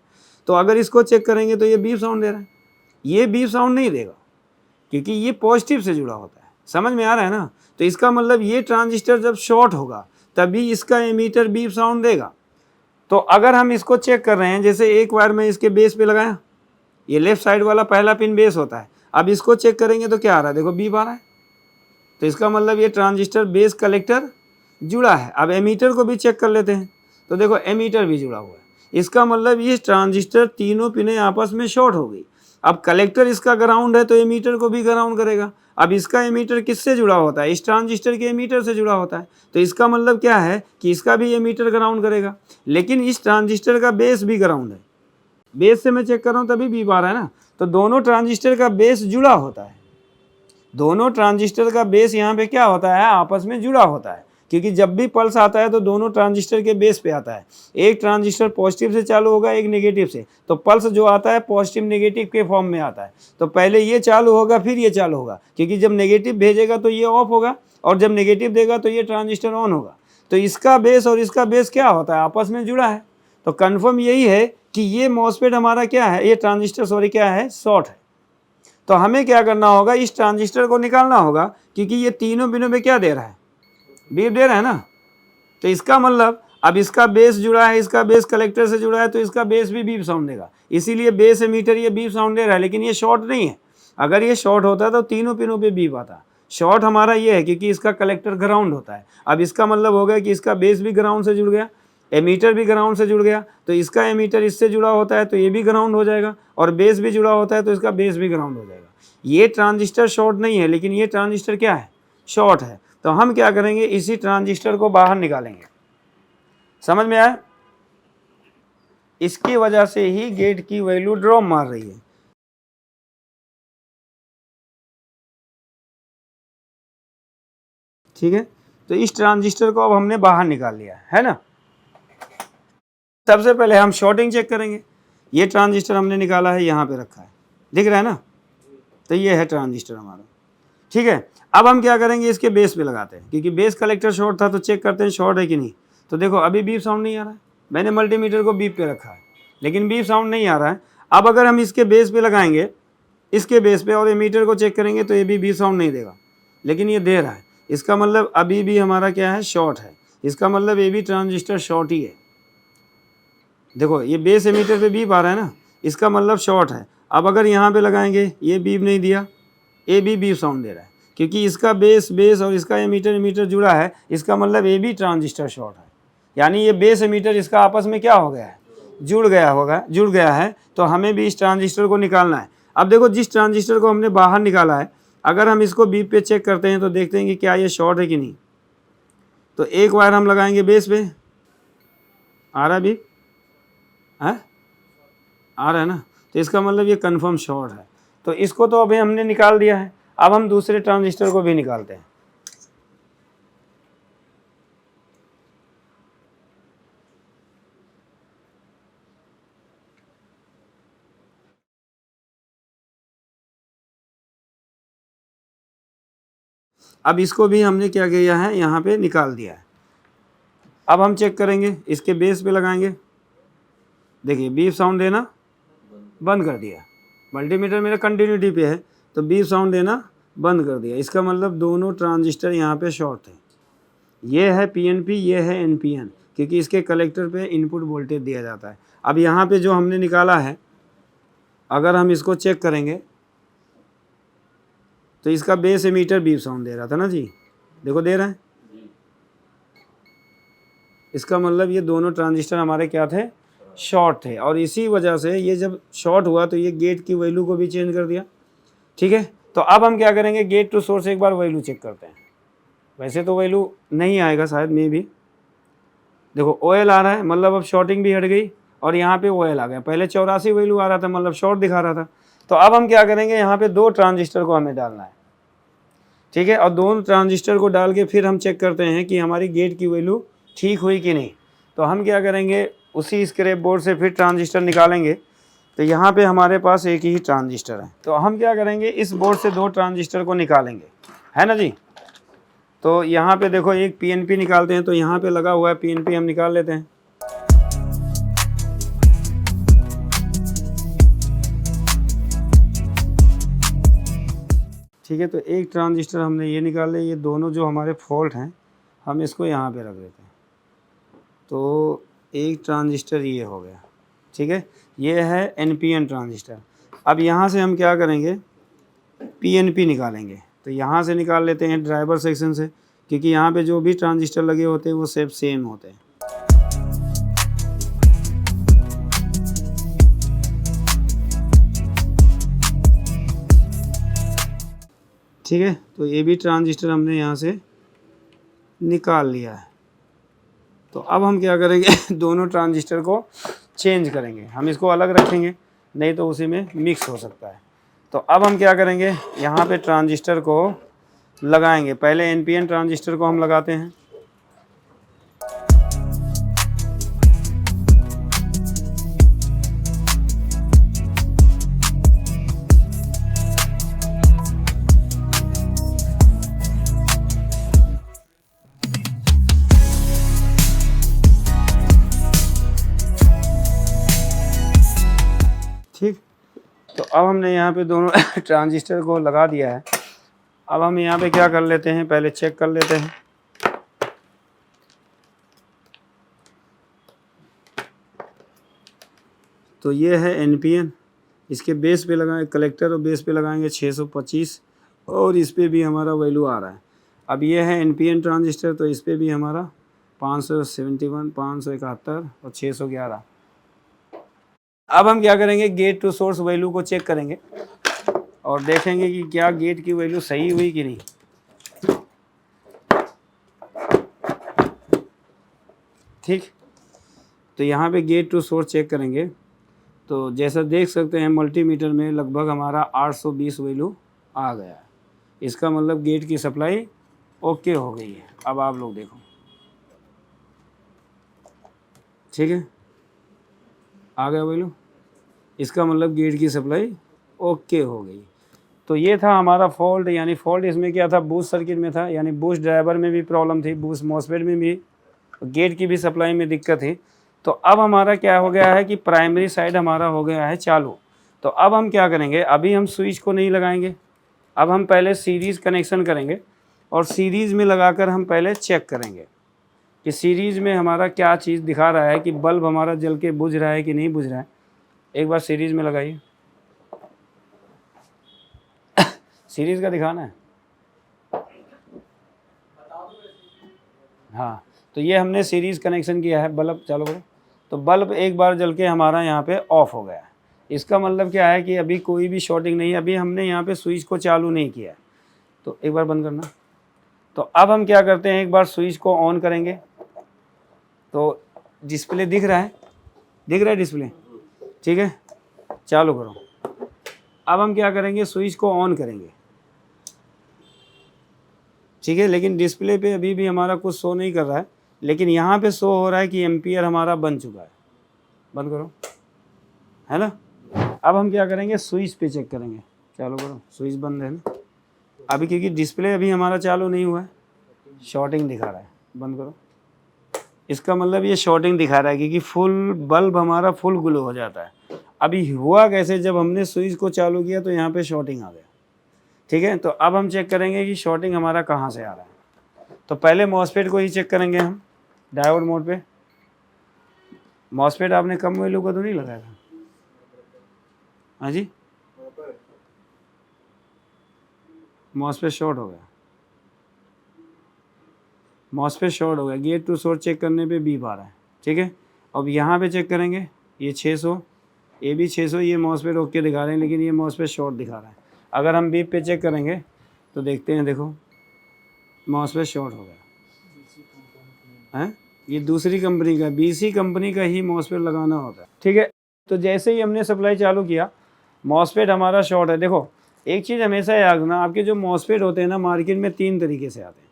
तो अगर इसको चेक करेंगे तो ये बीप साउंड दे रहा है, ये बीप साउंड नहीं देगा क्योंकि ये पॉजिटिव से जुड़ा होता है। समझ में आ रहा है ना? तो इसका मतलब ये ट्रांजिस्टर जब शॉर्ट होगा तभी इसका एमीटर बीप साउंड देगा। तो अगर हम इसको चेक कर रहे हैं, जैसे एक वायर में इसके बेस पे लगाया, ये लेफ्ट साइड वाला पहला पिन बेस होता है, अब इसको चेक करेंगे तो क्या आ रहा है, देखो बीप आ रहा है। तो इसका मतलब ये ट्रांजिस्टर बेस कलेक्टर जुड़ा है। अब एमीटर को भी चेक कर लेते हैं, तो देखो एमीटर भी जुड़ा हुआ है। इसका मतलब ये ट्रांजिस्टर तीनों पिनें आपस में शॉर्ट हो गई। अब कलेक्टर इसका ग्राउंड है तो एमीटर को भी ग्राउंड करेगा। अब इसका एमीटर किससे जुड़ा होता है, इस ट्रांजिस्टर के एमीटर से जुड़ा होता है। तो इसका मतलब क्या है कि इसका भी एमीटर ग्राउंड करेगा, लेकिन इस ट्रांजिस्टर का बेस भी ग्राउंड है। बेस से मैं चेक कर रहा हूँ तभी बीप आ रहा है ना। तो दोनों ट्रांजिस्टर का बेस जुड़ा होता है, दोनों ट्रांजिस्टर का बेस यहाँ पे क्या होता है, आपस में जुड़ा होता है। क्योंकि जब भी पल्स आता है तो दोनों ट्रांजिस्टर के बेस पे आता है। एक ट्रांजिस्टर पॉजिटिव से चालू होगा, एक नेगेटिव से। तो पल्स जो आता है पॉजिटिव नेगेटिव के फॉर्म में आता है। तो पहले ये चालू होगा फिर ये चालू होगा, क्योंकि जब नेगेटिव भेजेगा तो ये ऑफ होगा और जब नेगेटिव देगा तो ये ट्रांजिस्टर ऑन होगा। तो इसका बेस और इसका बेस क्या होता है, आपस में जुड़ा है। तो कन्फर्म यही है कि ये मॉसफेट हमारा क्या है, ये ट्रांजिस्टर क्या है, शॉर्ट है। तो हमें क्या करना होगा, इस ट्रांजिस्टर को निकालना होगा, क्योंकि ये तीनों पिनों में क्या दे रहा है, बीप दे रहा है ना। तो इसका मतलब अब इसका बेस जुड़ा है, इसका बेस कलेक्टर से जुड़ा है, तो इसका बेस भी बीप साउंड देगा। इसीलिए बेस एमीटर ये बीप साउंड दे रहा है, लेकिन ये शॉर्ट नहीं है। अगर ये शॉर्ट होता तो तीनों पिनों पे बीप आता। शॉर्ट हमारा ये है क्योंकि इसका कलेक्टर ग्राउंड होता है। अब इसका मतलब हो गया कि इसका बेस भी ग्राउंड से जुड़ गया, एमीटर भी ग्राउंड से जुड़ गया। तो इसका एमीटर इससे जुड़ा होता है तो ये भी ग्राउंड हो जाएगा, और बेस भी जुड़ा होता है तो इसका बेस भी ग्राउंड हो जाएगा। ये ट्रांजिस्टर शॉर्ट नहीं है, लेकिन ये ट्रांजिस्टर क्या है, शॉर्ट है। तो हम क्या करेंगे, इसी ट्रांजिस्टर को बाहर निकालेंगे। समझ में आया? इसकी वजह से ही गेट की वैल्यू ड्रॉप मार रही है। ठीक है, तो इस ट्रांजिस्टर को अब हमने बाहर निकाल लिया है ना। सबसे पहले हम शॉर्टिंग चेक करेंगे। ये ट्रांजिस्टर हमने निकाला है, यहाँ पे रखा है, दिख रहा है ना। तो ये है ट्रांजिस्टर हमारा। ठीक है, अब हम क्या करेंगे, इसके बेस पे लगाते हैं, क्योंकि बेस कलेक्टर शॉर्ट था तो चेक करते हैं शॉर्ट है कि नहीं। तो देखो अभी बीप साउंड नहीं आ रहा है, मैंने मल्टीमीटर को बीप पे रखा है, लेकिन बीप साउंड नहीं आ रहा है। अब अगर हम इसके बेस पे लगाएंगे, इसके बेस पे, और एमीटर को चेक करेंगे तो ये भी बीप साउंड नहीं देगा, लेकिन ये दे रहा है। इसका मतलब अभी भी हमारा क्या है, शॉर्ट है। इसका मतलब ये भी ट्रांजिस्टर शॉर्ट ही है। देखो ये बेस एमीटर पे बीप आ रहा है ना, इसका मतलब शॉर्ट है। अब अगर यहाँ पे लगाएंगे, ये बीप नहीं दिया, ये भी बीप साउंड दे रहा है, क्योंकि इसका बेस और इसका एमीटर जुड़ा है। इसका मतलब ये भी ट्रांजिस्टर शॉर्ट है, यानी ये बेस एमीटर इसका आपस में क्या हो गया है, जुड़ गया है। तो हमें भी इस ट्रांजिस्टर को निकालना है। अब देखो जिस ट्रांजिस्टर को हमने बाहर निकाला है, अगर हम इसको बीप पे चेक करते हैं तो देखते हैं कि क्या ये शॉर्ट है कि नहीं। तो एक वायर हम लगाएंगे बेस पे, आ रहा है बीप, है आ रहा है ना। तो इसका मतलब ये कन्फर्म शॉर्ट है। तो इसको तो अभी हमने निकाल दिया है। अब हम दूसरे ट्रांजिस्टर को भी निकालते हैं। अब इसको भी हमने क्या किया है, यहाँ पे निकाल दिया है। अब हम चेक करेंगे, इसके बेस पे लगाएंगे, देखिए बीप साउंड देना बंद कर दिया। मल्टीमीटर मेरा कंटिन्यूटी पे है तो बीप साउंड देना बंद कर दिया। इसका मतलब दोनों ट्रांजिस्टर यहाँ पे शॉर्ट थे। ये है पीएनपी, ये है एनपीएन, क्योंकि इसके कलेक्टर पे इनपुट वोल्टेज दिया जाता है। अब यहाँ पे जो हमने निकाला है, अगर हम इसको चेक करेंगे तो इसका बेस एमीटर बीप साउंड दे रहा था ना जी, देखो दे रहा है। इसका मतलब ये दोनों ट्रांजिस्टर हमारे क्या थे, शॉर्ट थे, और इसी वजह से ये जब शॉर्ट हुआ तो ये गेट की वैल्यू को भी चेंज कर दिया। ठीक है, तो अब हम क्या करेंगे, गेट टू सोर्स एक बार वैल्यू चेक करते हैं। वैसे तो वैल्यू नहीं आएगा शायद, मे भी। देखो OL आ रहा है, मतलब अब शॉर्टिंग भी हट गई, और यहाँ पे OL आ गया। पहले 84 वैल्यू आ रहा था, मतलब शॉर्ट दिखा रहा था। तो अब हम क्या करेंगे, यहाँ पे दो ट्रांजिस्टर को हमें डालना है। ठीक है, और दोनों ट्रांजिस्टर को डाल के फिर हम चेक करते हैं कि हमारी गेट की वैल्यू ठीक हुई कि नहीं। तो हम क्या करेंगे, उसी स्क्रैप बोर्ड से फिर ट्रांजिस्टर निकालेंगे। तो यहाँ पे हमारे पास एक ही ट्रांजिस्टर है, तो हम क्या करेंगे, इस बोर्ड से दो ट्रांजिस्टर को निकालेंगे, है ना जी। तो यहाँ पे देखो एक पीएनपी निकालते हैं, तो यहाँ पे लगा हुआ है पीएनपी, हम निकाल लेते हैं। ठीक है, तो एक ट्रांजिस्टर हमने ये निकाल लिया। ये दोनों जो हमारे फॉल्ट हैं हम इसको यहाँ पे रख देते हैं। तो एक ट्रांजिस्टर ये हो गया। ठीक है, ये है एनपीएन ट्रांजिस्टर। अब यहाँ से हम क्या करेंगे, पीएनपी निकालेंगे। तो यहाँ से निकाल लेते हैं ड्राइवर सेक्शन से, क्योंकि यहाँ पे जो भी ट्रांजिस्टर लगे होते हैं वो सब सेम होते हैं। ठीक है, तो ये भी ट्रांजिस्टर हमने यहाँ से निकाल लिया है। तो अब हम क्या करेंगे दोनों ट्रांजिस्टर को चेंज करेंगे। हम इसको अलग रखेंगे, नहीं तो उसी में मिक्स हो सकता है। तो अब हम क्या करेंगे, यहाँ पे ट्रांजिस्टर को लगाएंगे। पहले एनपीएन ट्रांजिस्टर को हम लगाते हैं। ठीक, तो अब हमने यहाँ पे दोनों ट्रांजिस्टर को लगा दिया है। अब हम यहाँ पे क्या कर लेते हैं, पहले चेक कर लेते हैं। तो ये है एनपीएन, इसके बेस पे लगाएंगे, कलेक्टर और बेस पे लगाएंगे 625, और इस पे भी हमारा वैल्यू आ रहा है। अब ये है एनपीएन ट्रांजिस्टर, तो इस पे भी हमारा 571, 571 और 611। अब हम क्या करेंगे, गेट टू सोर्स वैल्यू को चेक करेंगे और देखेंगे कि क्या गेट की वैल्यू सही हुई कि नहीं। ठीक, तो यहाँ पे गेट टू सोर्स चेक करेंगे। तो जैसा देख सकते हैं मल्टीमीटर में लगभग हमारा 820 वैल्यू आ गया है। इसका मतलब गेट की सप्लाई ओके हो गई है। अब आप लोग देखो, ठीक है, आ गया वैल्यू, इसका मतलब गेट की सप्लाई ओके हो गई। तो ये था हमारा फॉल्ट, यानी फॉल्ट इसमें क्या था, बूस्ट सर्किट में था, यानी बूस्ट ड्राइवर में भी प्रॉब्लम थी, बूस्ट मॉसफेट में भी, गेट की भी सप्लाई में दिक्कत थी। तो अब हमारा क्या हो गया है कि प्राइमरी साइड हमारा हो गया है चालू। तो अब हम क्या करेंगे, अभी हम स्विच को नहीं लगाएंगे, अब हम पहले सीरीज़ कनेक्शन करेंगे और सीरीज़ में लगाकर हम पहले चेक करेंगे कि सीरीज़ में हमारा क्या चीज़ दिखा रहा है, कि बल्ब हमारा जल के बुझ रहा है कि नहीं बुझ रहा है। एक बार सीरीज़ में लगाइए, सीरीज़ का दिखाना है। हाँ, तो ये हमने सीरीज़ कनेक्शन किया है, बल्ब चालू करो। तो बल्ब एक बार जल के हमारा यहाँ पे ऑफ हो गया है। इसका मतलब क्या है कि अभी कोई भी शॉर्टिंग नहीं है, अभी हमने यहाँ पे स्विच को चालू नहीं किया है। तो एक बार बंद करना। तो अब हम क्या करते हैं, एक बार स्विच को ऑन करेंगे। तो डिस्प्ले दिख रहा है, दिख रहा है डिस्प्ले, ठीक है, चालू करो। अब हम क्या करेंगे, स्विच को ऑन करेंगे, ठीक है, लेकिन डिस्प्ले पे अभी भी हमारा कुछ शो नहीं कर रहा है, लेकिन यहाँ पे शो हो रहा है कि एम्पियर हमारा बन चुका है। बंद करो, है ना। अब हम क्या करेंगे, स्विच पे चेक करेंगे, चालू करो, स्विच बंद है ना अभी, क्योंकि डिस्प्ले अभी हमारा चालू नहीं हुआ है, शॉर्टिंग दिखा रहा है। बंद करो, इसका मतलब ये शॉर्टिंग दिखा रहा है, क्योंकि फुल बल्ब हमारा फुल ग्लो हो जाता है। अभी हुआ कैसे, जब हमने स्विच को चालू किया तो यहाँ पे शॉर्टिंग आ गया, ठीक है। तो अब हम चेक करेंगे कि शॉर्टिंग हमारा कहाँ से आ रहा है। तो पहले मॉसफेट को ही चेक करेंगे हम, डायोड मोड पे। मॉसफेट आपने कम वैल्यू का तो नहीं लगाया था? हाँ जी, मॉसफेट शॉर्ट हो गया, मॉसफेट शॉर्ट हो गया। गेट टू सोर्स चेक करने पे बीप आ रहा है, ठीक है। अब यहाँ पे चेक करेंगे, ये 600, ये भी 600, ये मॉसफेट ओके दिखा रहे हैं, लेकिन ये मॉसफेट शॉर्ट दिखा रहा है। अगर हम बीप पे चेक करेंगे तो देखते हैं, देखो मॉसफेट शॉर्ट हो गया है। ये दूसरी कंपनी का, बीसी कंपनी का ही मॉसफेट लगाना होता है, ठीक है। तो जैसे ही हमने सप्लाई चालू किया, मॉसफेट हमारा शॉर्ट है। देखो एक चीज़ हमेशा याद रखना, आपके जो मॉसफेट होते हैं ना मार्केट में 3 तरीके से आते हैं।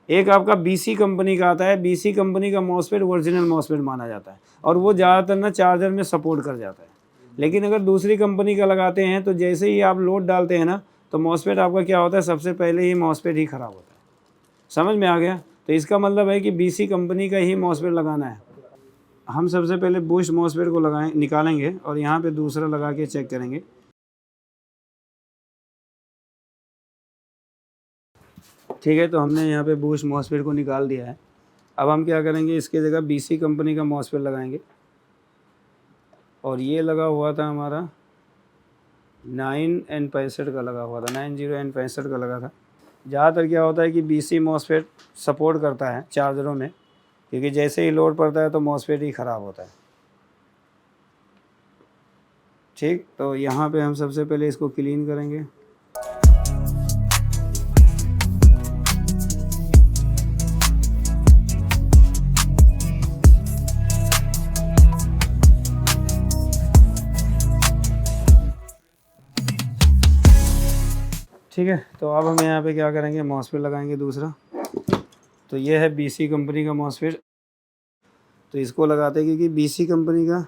एक आपका बीसी कंपनी का आता है, बीसी कंपनी का मॉसफेट ओरिजिनल मॉसफेट माना जाता है, और वो ज़्यादातर ना चार्जर में सपोर्ट कर जाता है। लेकिन अगर दूसरी कंपनी का लगाते हैं तो जैसे ही आप लोड डालते हैं ना, तो मॉसफेट आपका क्या होता है, सबसे पहले ही मॉसफेट ही ख़राब होता है, समझ में आ गया? तो इसका मतलब है कि BC कंपनी का ही मॉसफेट लगाना है। हम सबसे पहले बूस्ट मॉसफेट को निकालेंगे और यहाँ पे दूसरा लगा के चेक करेंगे। ठीक है, तो हमने यहाँ पे बूस्ट मॉसफेट को निकाल दिया है। अब हम क्या करेंगे, इसकी जगह BC कंपनी का मॉसफेट लगाएंगे और ये लगा हुआ था हमारा 9N65 का लगा हुआ था, 90N65 का लगा था। ज़्यादातर क्या होता है कि BC मॉसफेट सपोर्ट करता है चार्जरों में, क्योंकि जैसे ही लोड पड़ता है तो मॉसफेट ही ख़राब होता है। ठीक, तो यहाँ पे हम सबसे पहले इसको क्लीन करेंगे। ठीक है, तो अब हम यहाँ पे क्या करेंगे, मॉसफेट लगाएंगे दूसरा। तो ये है BC कंपनी का मॉसफेट, तो इसको लगाते हैं क्योंकि BC कंपनी का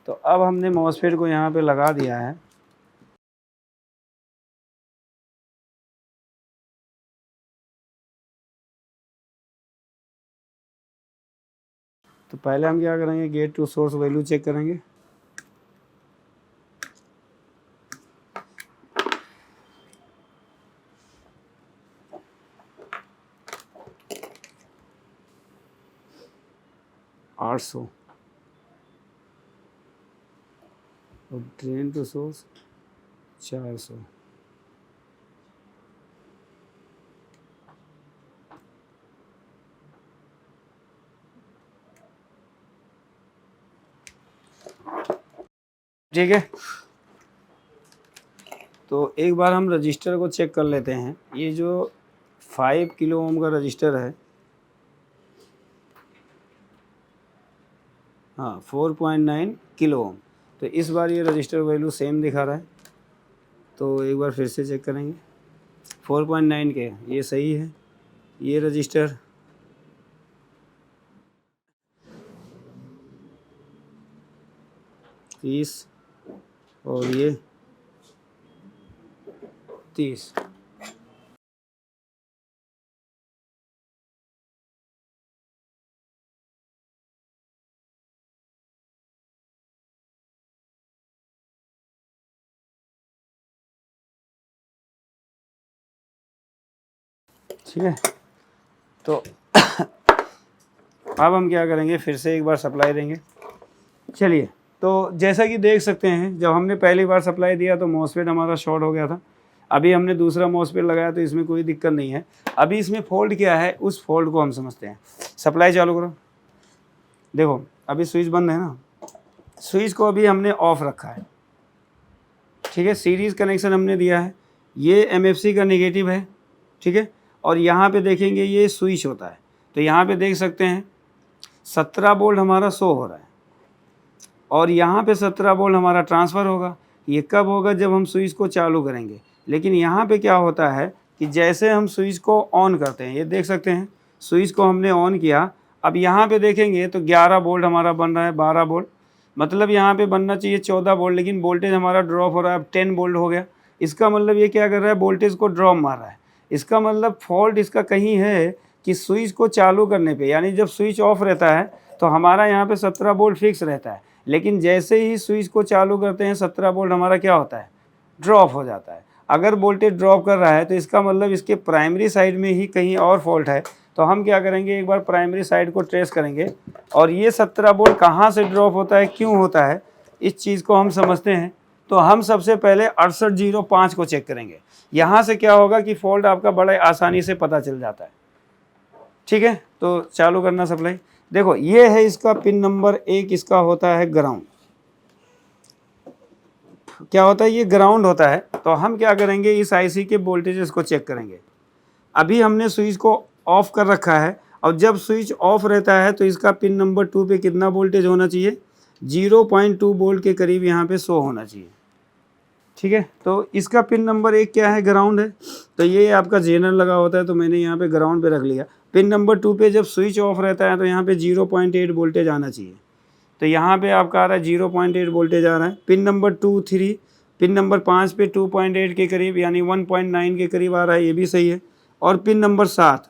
तो अब हमने मॉसफेट को यहाँ पे लगा दिया है। तो पहले हम क्या करेंगे, gate to source value check करेंगे। आठ सौ और ड्रेन टू सोर्स 400। ठीक है, तो एक बार हम रजिस्टर को चेक कर लेते हैं। ये जो 5 किलो ओम का रजिस्टर है, हाँ 4.9 किलो ओम, तो इस बार ये रजिस्टर वैल्यू सेम दिखा रहा है। तो एक बार फिर से चेक करेंगे, 4.9 के ये सही है। ये रजिस्टर तीस और ये 30। ठीक है, तो अब हम क्या करेंगे, फिर से एक बार सप्लाई देंगे। चलिए, तो जैसा कि देख सकते हैं, जब हमने पहली बार सप्लाई दिया तो मॉसफेट हमारा शॉर्ट हो गया था। अभी हमने दूसरा मॉसफेट लगाया तो इसमें कोई दिक्कत नहीं है। अभी इसमें फॉल्ट क्या है, उस फॉल्ट को हम समझते हैं। सप्लाई चालू करो। देखो अभी स्विच बंद है ना, स्विच को अभी हमने ऑफ रखा है। ठीक है, सीरीज़ कनेक्शन हमने दिया है। ये MFC का नेगेटिव है। ठीक है, और यहाँ पे देखेंगे ये स्विच होता है, तो यहाँ पे देख सकते हैं 17 वोल्ट हमारा शो हो रहा है और यहाँ पे 17 वोल्ट हमारा ट्रांसफ़र होगा। ये कब होगा, जब हम स्विच को चालू करेंगे। लेकिन यहाँ पे क्या होता है कि जैसे हम स्विच को ऑन करते हैं, ये देख सकते हैं स्विच को हमने ऑन किया, अब यहाँ पे देखेंगे तो 11 वोल्ट हमारा बन रहा है, 12 वोल्ट, मतलब यहाँ पे बनना चाहिए 14 वोल्ट, लेकिन वोल्टेज हमारा ड्रॉप हो रहा है, अब 10 वोल्ट हो गया। इसका मतलब ये क्या कर रहा है, वोल्टेज को ड्रॉप मार रहा है। इसका मतलब फॉल्ट इसका कहीं है कि स्विच को चालू करने पे, यानी जब स्विच ऑफ रहता है तो हमारा यहाँ पे 17 वोल्ट फिक्स रहता है, लेकिन जैसे ही स्विच को चालू करते हैं 17 वोल्ट हमारा क्या होता है, ड्रॉप हो जाता है। अगर वोल्टेज ड्रॉप कर रहा है तो इसका मतलब इसके प्राइमरी साइड में ही कहीं और फॉल्ट है। तो हम क्या करेंगे, एक बार प्राइमरी साइड को ट्रेस करेंगे और ये 17 वोल्ट कहाँ से ड्रॉप होता है, क्यों होता है, इस चीज़ को हम समझते हैं। तो हम सबसे पहले 6805 को चेक करेंगे। यहाँ से क्या होगा कि फॉल्ट आपका बड़े आसानी से पता चल जाता है। ठीक है, तो चालू करना सप्लाई। देखो ये है इसका पिन नंबर 1, इसका होता है ग्राउंड। क्या होता है, ये ग्राउंड होता है। तो हम क्या करेंगे, इस IC के वोल्टेजेस को चेक करेंगे। अभी हमने स्विच को ऑफ कर रखा है और जब स्विच ऑफ रहता है तो इसका पिन नंबर 2 पे कितना वोल्टेज होना चाहिए, 0.2 वोल्ट के करीब यहाँ पे शो होना चाहिए। ठीक है, तो इसका पिन नंबर 1 क्या है, ग्राउंड है, तो ये आपका जेनर लगा होता है, तो मैंने यहाँ पे ग्राउंड पे रख लिया। पिन नंबर 2 पे जब स्विच ऑफ रहता है तो यहाँ पे 0.8 वोल्टेज आना चाहिए, तो यहाँ पे आपका आ रहा है 0.8 वोल्टेज आ रहा है। पिन नंबर 2, 3, पिन नंबर 5 पे 2.8 के करीब यानी 1.9 के करीब आ रहा है, ये भी सही है। और पिन नंबर 7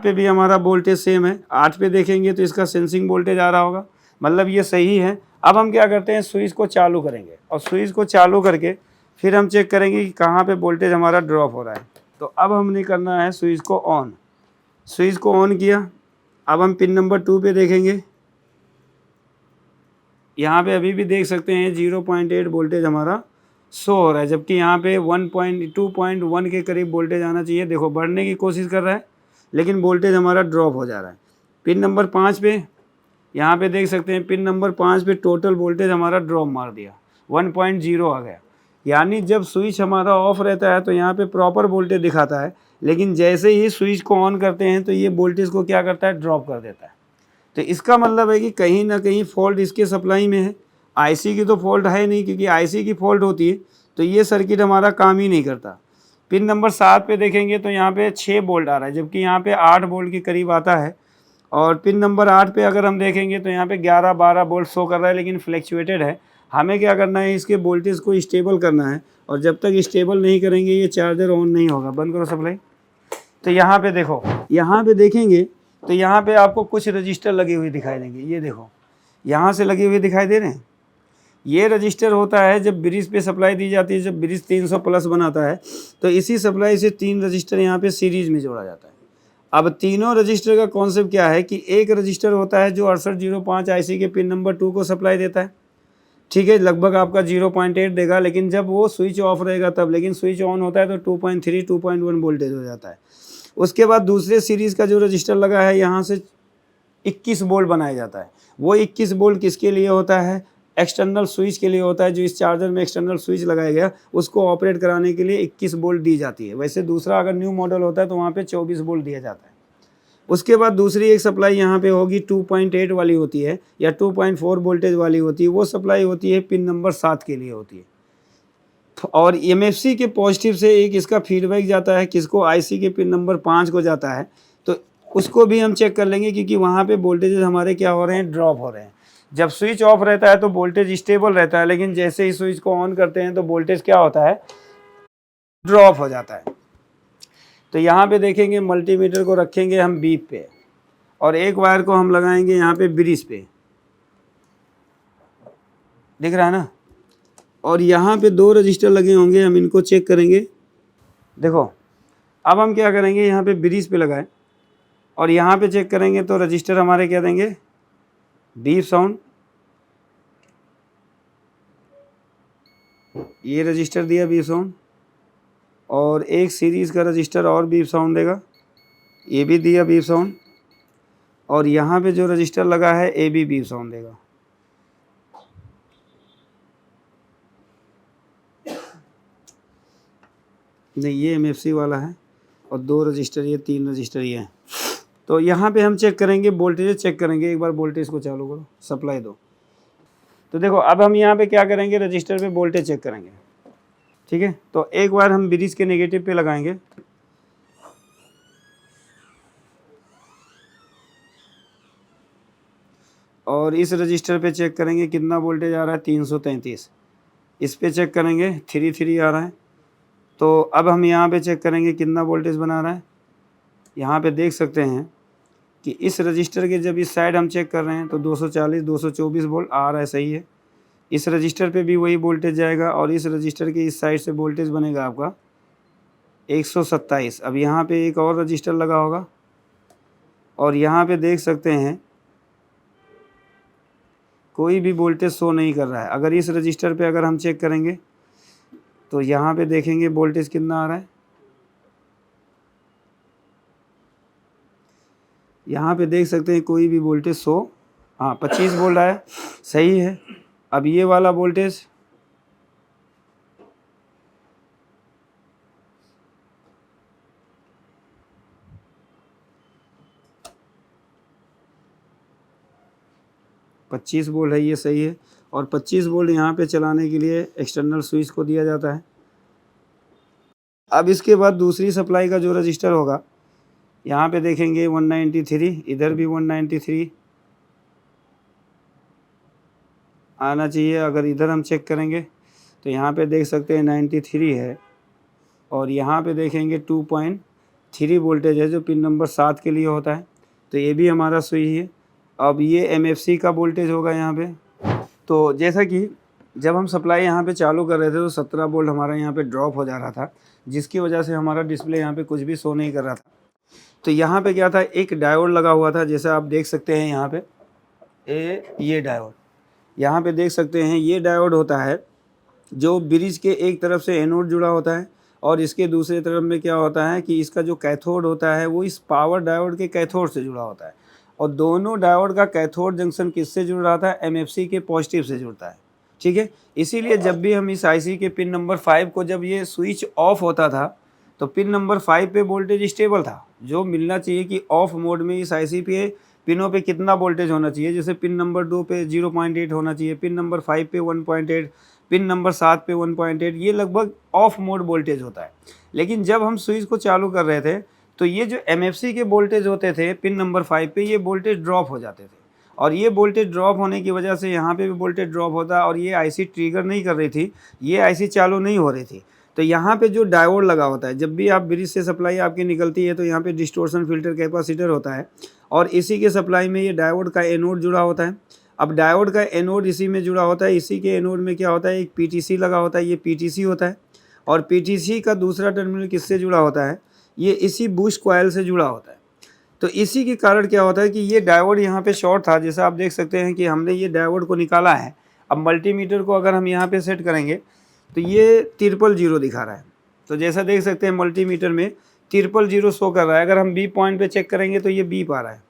पे भी हमारा वोल्टेज सेम है। 8 पे देखेंगे तो इसका सेंसिंग वोल्टेज आ रहा होगा, मतलब ये सही है। अब हम क्या करते हैं, स्विच को चालू करेंगे और स्विच को चालू करके फिर हम चेक करेंगे कि कहाँ पे वोल्टेज हमारा ड्रॉप हो रहा है। तो अब हमने करना है स्विच को ऑन, स्विच को ऑन किया। अब हम पिन नंबर 2 पे देखेंगे, यहाँ पे अभी भी देख सकते हैं 0.8 वोल्टेज हमारा शो हो रहा है, जबकि यहाँ पे 2.1 के करीब वोल्टेज आना चाहिए। देखो बढ़ने की कोशिश कर रहा है लेकिन वोल्टेज हमारा ड्रॉप हो जा रहा है। पिन नंबर 5 पे, यहाँ पे देख सकते हैं पिन नंबर 5 पे टोटल वोल्टेज हमारा ड्रॉप मार दिया, 1.0 आ गया। यानी जब स्विच हमारा ऑफ रहता है तो यहाँ पे प्रॉपर वोल्टेज दिखाता है, लेकिन जैसे ही स्विच को ऑन करते हैं तो ये वोल्टेज को क्या करता है, ड्रॉप कर देता है। तो इसका मतलब है कि कहीं ना कहीं फॉल्ट इसके सप्लाई में है। आईसी की तो फॉल्ट है नहीं, क्योंकि आईसी की फॉल्ट होती है तो ये सर्किट हमारा काम ही नहीं करता। पिन नंबर 7 पे देखेंगे तो यहाँ पे 6 वोल्ट आ रहा है, जबकि यहाँ पे 8 वोल्ट के करीब आता है। और पिन नंबर 8 पे अगर हम देखेंगे तो यहाँ पे 11-12 वोल्ट शो कर रहा है, लेकिन फ्लैक्चुएटेड है। हमें क्या करना है, इसके वोल्टेज को स्टेबल करना है, और जब तक स्टेबल नहीं करेंगे ये चार्जर ऑन नहीं होगा। बंद करो सप्लाई। तो यहाँ पे देखो, यहाँ पे देखेंगे तो यहाँ पे आपको कुछ रजिस्टर लगे हुए दिखाई देंगे। ये देखो यहाँ से लगे हुए दिखाई दे रहे हैं। ये रजिस्टर होता है जब ब्रिज पे सप्लाई दी जाती है, जब ब्रिज 300 प्लस बनाता है तो इसी सप्लाई से 3 रजिस्टर यहाँ पे सीरीज में जोड़ा जाता है। अब तीनों रजिस्टर का कॉन्सेप्ट क्या है कि एक रजिस्टर होता है जो 6805 आईसी के पिन नंबर 2 को सप्लाई देता है। ठीक है, लगभग आपका 0.8 देगा, लेकिन जब वो स्विच ऑफ रहेगा तब, लेकिन स्विच ऑन होता है तो 2.3 2.1 वोल्टेज हो जाता है। उसके बाद दूसरे सीरीज़ का जो रजिस्टर लगा है यहाँ से 21 वोल्ट बनाया जाता है। वो 21 वोल्ट किसके लिए होता है, एक्सटर्नल स्विच के लिए होता है। जो इस चार्जर में एक्सटर्नल स्विच लगाया गया उसको ऑपरेट कराने के लिए 21 वोल्ट दी जाती है। वैसे दूसरा अगर न्यू मॉडल होता है तो वहाँ पे 24 वोल्ट दिया जाता है। उसके बाद दूसरी एक सप्लाई यहाँ पे होगी 2.8 वाली होती है या 2.4 वोल्टेज वाली होती है। वो सप्लाई होती है पिन नंबर 7 के लिए होती है। और एमएफसी के पॉजिटिव से एक इसका फीडबैक जाता है, किसको, आईसी के पिन नंबर 5 को जाता है। तो उसको भी हम चेक कर लेंगे, क्योंकि वहाँ पे वोल्टेजेस हमारे क्या हो रहे हैं, ड्रॉप हो रहे हैं। जब स्विच ऑफ रहता है तो वोल्टेज स्टेबल रहता है, लेकिन जैसे ही स्विच को ऑन करते हैं तो वोल्टेज क्या होता है, ड्रॉप हो जाता है। तो यहाँ पे देखेंगे मल्टीमीटर को रखेंगे हम बीप पे, और एक वायर को हम लगाएंगे यहाँ पे ब्रिज पे, दिख रहा है ना। और यहाँ पे 2 रजिस्टर लगे होंगे, हम इनको चेक करेंगे। देखो अब हम क्या करेंगे, यहाँ पे ब्रिज पे लगाए और यहाँ पे चेक करेंगे तो रजिस्टर हमारे क्या देंगे, बीप साउंड। ये रजिस्टर दिया बीप साउंड, और एक सीरीज़ का रजिस्टर और बीप साउंड देगा, ये भी दिया बीप साउंड। और यहाँ पे जो रजिस्टर लगा है ए भी बीप साउंड देगा। नहीं, ये एमएफसी वाला है, और 2 रजिस्टर ये, 3 रजिस्टर ये हैं। तो यहाँ पे हम चेक करेंगे, वोल्टेज चेक करेंगे। एक बार वोल्टेज को चालू करो, सप्लाई दो। तो देखो अब हम यहाँ पे क्या करेंगे, रजिस्टर पे वोल्टेज चेक करेंगे। ठीक है, तो एक बार हम ब्रिज के नेगेटिव पे लगाएंगे, और इस रजिस्टर पे चेक करेंगे कितना वोल्टेज आ रहा है, 333। इस पे चेक करेंगे 33 आ रहा है। तो अब हम यहाँ पे चेक करेंगे कितना वोल्टेज बना रहा है। यहाँ पे देख सकते हैं कि इस रजिस्टर के जब इस साइड हम चेक कर रहे हैं तो 240 224 वोल्ट आ रहा है, सही है। इस रजिस्टर पे भी वही वोल्टेज जाएगा, और इस रजिस्टर के इस साइड से वोल्टेज बनेगा आपका 127। अब यहाँ पे एक और रजिस्टर लगा होगा, और यहाँ पे देख सकते हैं कोई भी वोल्टेज शो नहीं कर रहा है। अगर इस रजिस्टर पे अगर हम चेक करेंगे तो यहाँ पे देखेंगे वोल्टेज कितना आ रहा है। यहाँ पे देख सकते हैं कोई भी वोल्टेज शो, हाँ 25 वोल्ट आया, सही है। अब ये वाला वोल्टेज, 25 वोल्ट है, ये सही है। और 25 वोल्ट यहाँ पे चलाने के लिए एक्सटर्नल स्विच को दिया जाता है। अब इसके बाद दूसरी सप्लाई का जो रजिस्टर होगा, यहाँ पे देखेंगे 193, इधर भी 193 आना चाहिए। अगर इधर हम चेक करेंगे तो यहाँ पे देख सकते हैं 93 है, और यहाँ पे देखेंगे 2.3 वोल्टेज है जो पिन नंबर 7 के लिए होता है। तो ये भी हमारा सही है। अब ये MFC का वोल्टेज होगा यहाँ पे। तो जैसा कि जब हम सप्लाई यहाँ पे चालू कर रहे थे तो 17 वोल्ट हमारा यहाँ पे ड्रॉप हो जा रहा था, जिसकी वजह से हमारा डिस्प्ले यहाँ पे कुछ भी शो नहीं कर रहा था। तो यहाँ पे क्या था, एक डायोड लगा हुआ था, जैसा आप देख सकते हैं यहाँ पे ये डायोड, यहाँ पे देख सकते हैं ये डायोड होता है जो ब्रिज के एक तरफ से एनोड जुड़ा होता है, और इसके दूसरे तरफ में क्या होता है कि इसका जो कैथोड होता है वो इस पावर डायोड के कैथोड से जुड़ा होता है। और दोनों डायोड का कैथोड जंक्शन किससे जुड़ रहा था, MFC के पॉजिटिव से जुड़ता है। ठीक है, इसीलिए जब भी हम इस IC के पिन नंबर 5 को, जब ये स्विच ऑफ होता था तो पिन नंबर 5 पे वोल्टेज स्टेबल था, जो मिलना चाहिए कि ऑफ मोड में इस IC पे पिनों पे कितना वोल्टेज होना चाहिए। जैसे पिन नंबर 2 पे 0.8 होना चाहिए, पिन नंबर 5 पे 1.8, पिन नंबर 7 पे 1.8, ये लगभग ऑफ मोड वोल्टेज होता है। लेकिन जब हम स्विच को चालू कर रहे थे तो ये जो MFC के वोल्टेज होते थे पिन नंबर 5 पे, ये वोल्टेज ड्रॉप हो जाते थे, और ये वोल्टेज ड्रॉप होने की वजह से यहाँ पे भी वोल्टेज ड्रॉप होता, और ये IC ट्रिगर नहीं कर रही थी, ये IC चालू नहीं हो रही थी। तो यहाँ पे जो डायोड लगा होता है, जब भी आप ब्रिज से सप्लाई आपकी निकलती है तो यहाँ पे डिस्टोर्शन फिल्टर कैपेसिटर होता है, और इसी के सप्लाई में ये डायोड का एनोड जुड़ा होता है। अब डायोड का एनोड इसी में जुड़ा होता है, इसी के एनोड में क्या होता है, एक PTC लगा होता है, ये PTC होता है, और PTC का दूसरा टर्मिनल किससे जुड़ा होता है, ये इसी बूस्ट कॉइल से जुड़ा होता है। तो इसी के कारण क्या होता है कि ये डायोड यहाँ पे शॉर्ट था, जैसा आप देख सकते हैं कि हमने ये डायोड को निकाला है। अब मल्टीमीटर को अगर हम यहाँ पे सेट करेंगे तो ये 000 दिखा रहा है। तो जैसा देख सकते हैं मल्टीमीटर में 000 शो कर रहा है। अगर हम B पॉइंट पे चेक करेंगे तो ये बीप आ रहा है।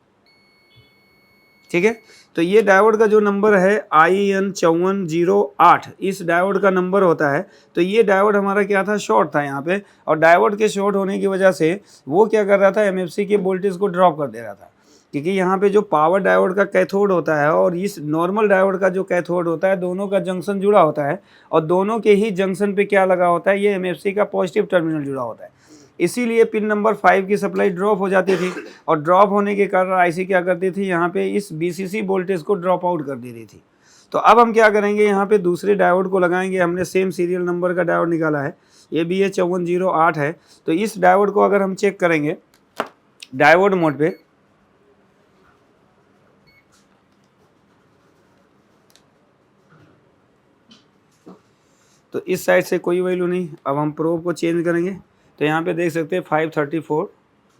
ठीक है, तो ये डायोड का जो नंबर है IN 5408, इस डायोड का नंबर होता है। तो ये डायोड हमारा क्या था, शॉर्ट था यहाँ पे, और डायोड के शॉर्ट होने की वजह से वो क्या कर रहा था, MFC के वोल्टेज को ड्रॉप कर दे रहा था। क्योंकि यहाँ पे जो पावर डायोड का कैथोड होता है और इस नॉर्मल डायोड का जो कैथोड होता है, दोनों का जंक्शन जुड़ा होता है, और दोनों के ही जंक्शन पे क्या लगा होता है, ये MFC का पॉजिटिव टर्मिनल जुड़ा होता है। इसीलिए पिन नंबर 5 की सप्लाई ड्रॉप हो जाती थी, और ड्रॉप होने के कारण IC क्या करती थी, यहाँ पे इस BCC वोल्टेज को ड्रॉप आउट कर दे रही थी। तो अब हम क्या करेंगे, यहाँ पे दूसरे डायोड को लगाएंगे। हमने सेम सीरियल नंबर का डायोड निकाला है, ये भी ये 5408 है। तो इस डायोड को अगर हम चेक करेंगे डायोड मोड पे, तो इस साइड से कोई वैल्यू नहीं। अब हम प्रोब को चेंज करेंगे तो यहाँ पे देख सकते हैं 534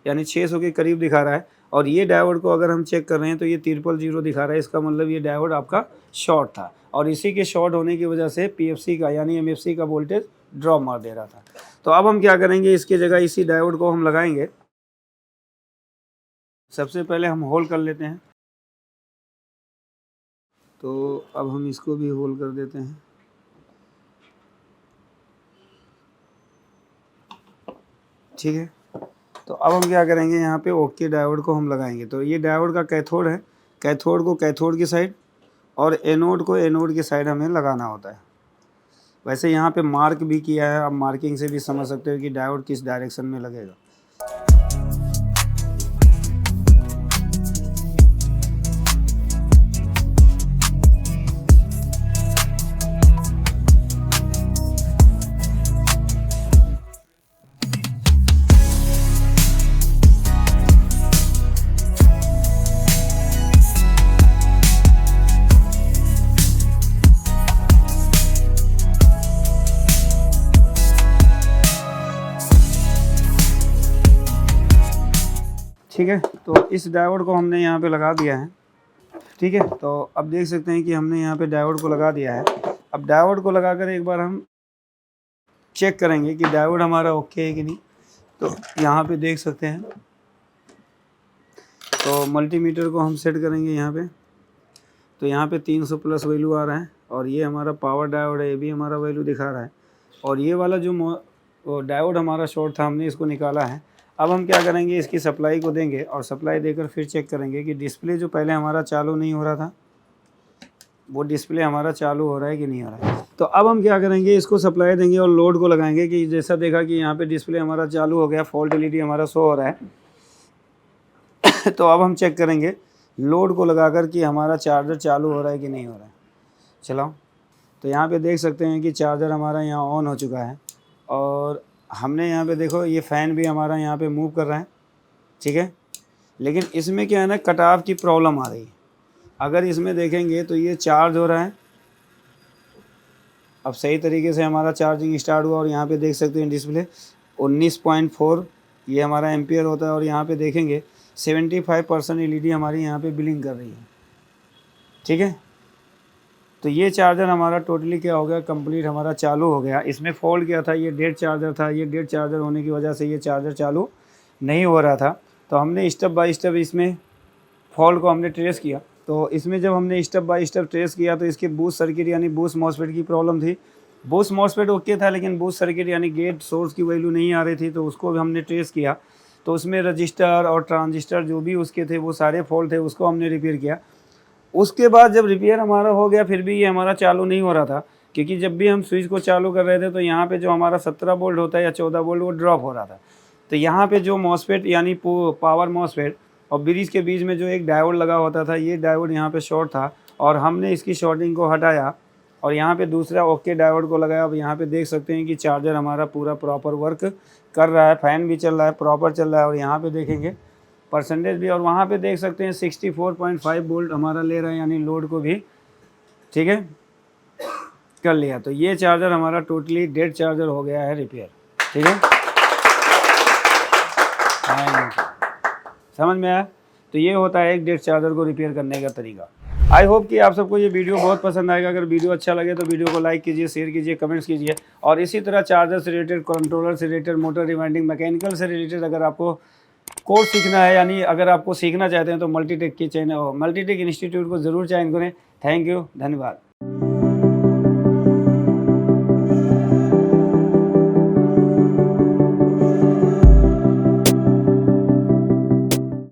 यानी 600 के करीब दिखा रहा है, और ये डायोड को अगर हम चेक कर रहे हैं तो ये 000 दिखा रहा है। इसका मतलब ये डायोड आपका शॉर्ट था, और इसी के शॉर्ट होने की वजह से PFC का यानी MFC का वोल्टेज ड्रॉप मार दे रहा था। तो अब हम क्या करेंगे, इसकी जगह इसी डायोड को हम लगाएंगे। सबसे पहले हम होल कर लेते हैं, तो अब हम इसको भी होल कर देते हैं। ठीक है, तो अब हम क्या करेंगे, यहाँ पे ओके डायोड को हम लगाएंगे। तो ये डायोड का कैथोड है, कैथोड को कैथोड की साइड और एनोड को एनोड की साइड हमें लगाना होता है। वैसे यहाँ पे मार्क भी किया है, आप मार्किंग से भी समझ सकते हो कि डायोड किस डायरेक्शन में लगेगा। ठीक है, तो इस डायोड को हमने यहाँ पे लगा दिया है। ठीक है, तो अब देख सकते हैं कि हमने यहाँ पे डायोड को लगा दिया है। अब डायोड को लगाकर एक बार हम चेक करेंगे कि डायोड हमारा ओके है कि नहीं। तो यहाँ पे देख सकते हैं, तो मल्टीमीटर को हम सेट करेंगे यहाँ पे। तो यहाँ पे 300 प्लस वैल्यू आ रहा है, और ये हमारा पावर डायोड है, ये भी हमारा वैल्यू दिखा रहा है। और ये वाला जो डायोड हमारा शॉर्ट था, हमने इसको निकाला है। अब हम क्या करेंगे, इसकी सप्लाई को देंगे, और सप्लाई देकर फिर चेक करेंगे कि डिस्प्ले जो पहले हमारा चालू नहीं हो रहा था, वो डिस्प्ले हमारा चालू हो रहा है कि नहीं हो रहा है। तो अब हम क्या करेंगे, इसको सप्लाई देंगे और लोड को लगाएंगे कि जैसा देखा कि यहाँ पे डिस्प्ले हमारा चालू हो गया, फॉल्ट एलईडी हमारा शो हो रहा है। तो अब हम चेक करेंगे लोड को लगाकर कि हमारा चार्जर चालू हो रहा है कि नहीं हो रहा है। चलाओ, तो यहाँ पे देख सकते हैं कि चार्जर हमारा यहाँ ऑन हो चुका है और हमने यहाँ पे देखो ये फ़ैन भी हमारा यहाँ पे मूव कर रहा है, ठीक है। लेकिन इसमें क्या है ना, कट ऑफ की प्रॉब्लम आ रही है। अगर इसमें देखेंगे तो ये चार्ज हो रहा है, अब सही तरीके से हमारा चार्जिंग स्टार्ट हुआ और यहाँ पे देख सकते हैं डिस्प्ले 19.4 ये हमारा एम्पियर होता है और यहाँ पे देखेंगे 75% एलईडी हमारी यहाँ पे ब्लिंक कर रही है, ठीक है। तो ये चार्जर हमारा टोटली क्या हो गया, कंप्लीट हमारा चालू हो गया। इसमें फॉल्ट क्या था, ये डेड चार्जर था। ये डेड चार्जर होने की वजह से ये चार्जर चालू नहीं हो रहा था। तो हमने स्टेप बाय स्टेप इसमें फॉल्ट को हमने ट्रेस किया। तो इसमें जब हमने स्टेप बाय स्टेप ट्रेस किया तो इसके बूस्ट सर्किट यानी बूस्ट मॉसफेट की प्रॉब्लम थी। बूस्ट मॉसफेट ओके था, लेकिन बूस्ट सर्किट यानी गेट सोर्स की वैल्यू नहीं आ रही थी। तो उसको भी हमने ट्रेस किया, तो उसमें रजिस्टर और ट्रांजिस्टर जो भी उसके थे वो सारे फॉल्ट थे, उसको हमने रिपेयर किया। उसके बाद जब रिपेयर हमारा हो गया फिर भी ये हमारा चालू नहीं हो रहा था, क्योंकि जब भी हम स्विच को चालू कर रहे थे तो यहाँ पे जो हमारा 17 वोल्ट होता है या 14 वोल्ट वो ड्रॉप हो रहा था। तो यहाँ पे जो मॉसफेट यानी पावर मॉसफेट और ब्रिज के बीच में जो एक डायोड लगा होता था, ये डायोड यहाँ पे शॉर्ट था और हमने इसकी शॉर्टिंग को हटाया और यहाँ पे दूसरा ओके डायोड को लगाया। अब यहाँ पे देख सकते हैं कि चार्जर हमारा पूरा प्रॉपर वर्क कर रहा है, फ़ैन भी चल रहा है, प्रॉपर चल रहा है। और यहाँ पे देखेंगे परसेंटेज भी, और वहाँ पे देख सकते हैं 64.5 वोल्ट हमारा ले रहा है, यानी लोड को भी ठीक है कर लिया। तो ये चार्जर हमारा टोटली डेड चार्जर हो गया है रिपेयर, ठीक है। समझ में आया? तो ये होता है एक डेड चार्जर को रिपेयर करने का तरीका। आई होप कि आप सबको ये वीडियो बहुत पसंद आएगा। अगर वीडियो अच्छा लगे तो वीडियो को लाइक कीजिए, शेयर कीजिए, कमेंट्स कीजिए। और इसी तरह चार्जर से रिलेटेड, कंट्रोलर से रिलेटेड, मोटर रिवाइंडिंग, मैकेनिकल से रिलेटेड अगर आपको कोर्स सीखना है, यानी अगर आपको सीखना चाहते हैं तो मल्टीटेक की चैनल, मल्टीटेक इंस्टीट्यूट को ज़रूर ज्वाइन करें। थैंक यू, धन्यवाद।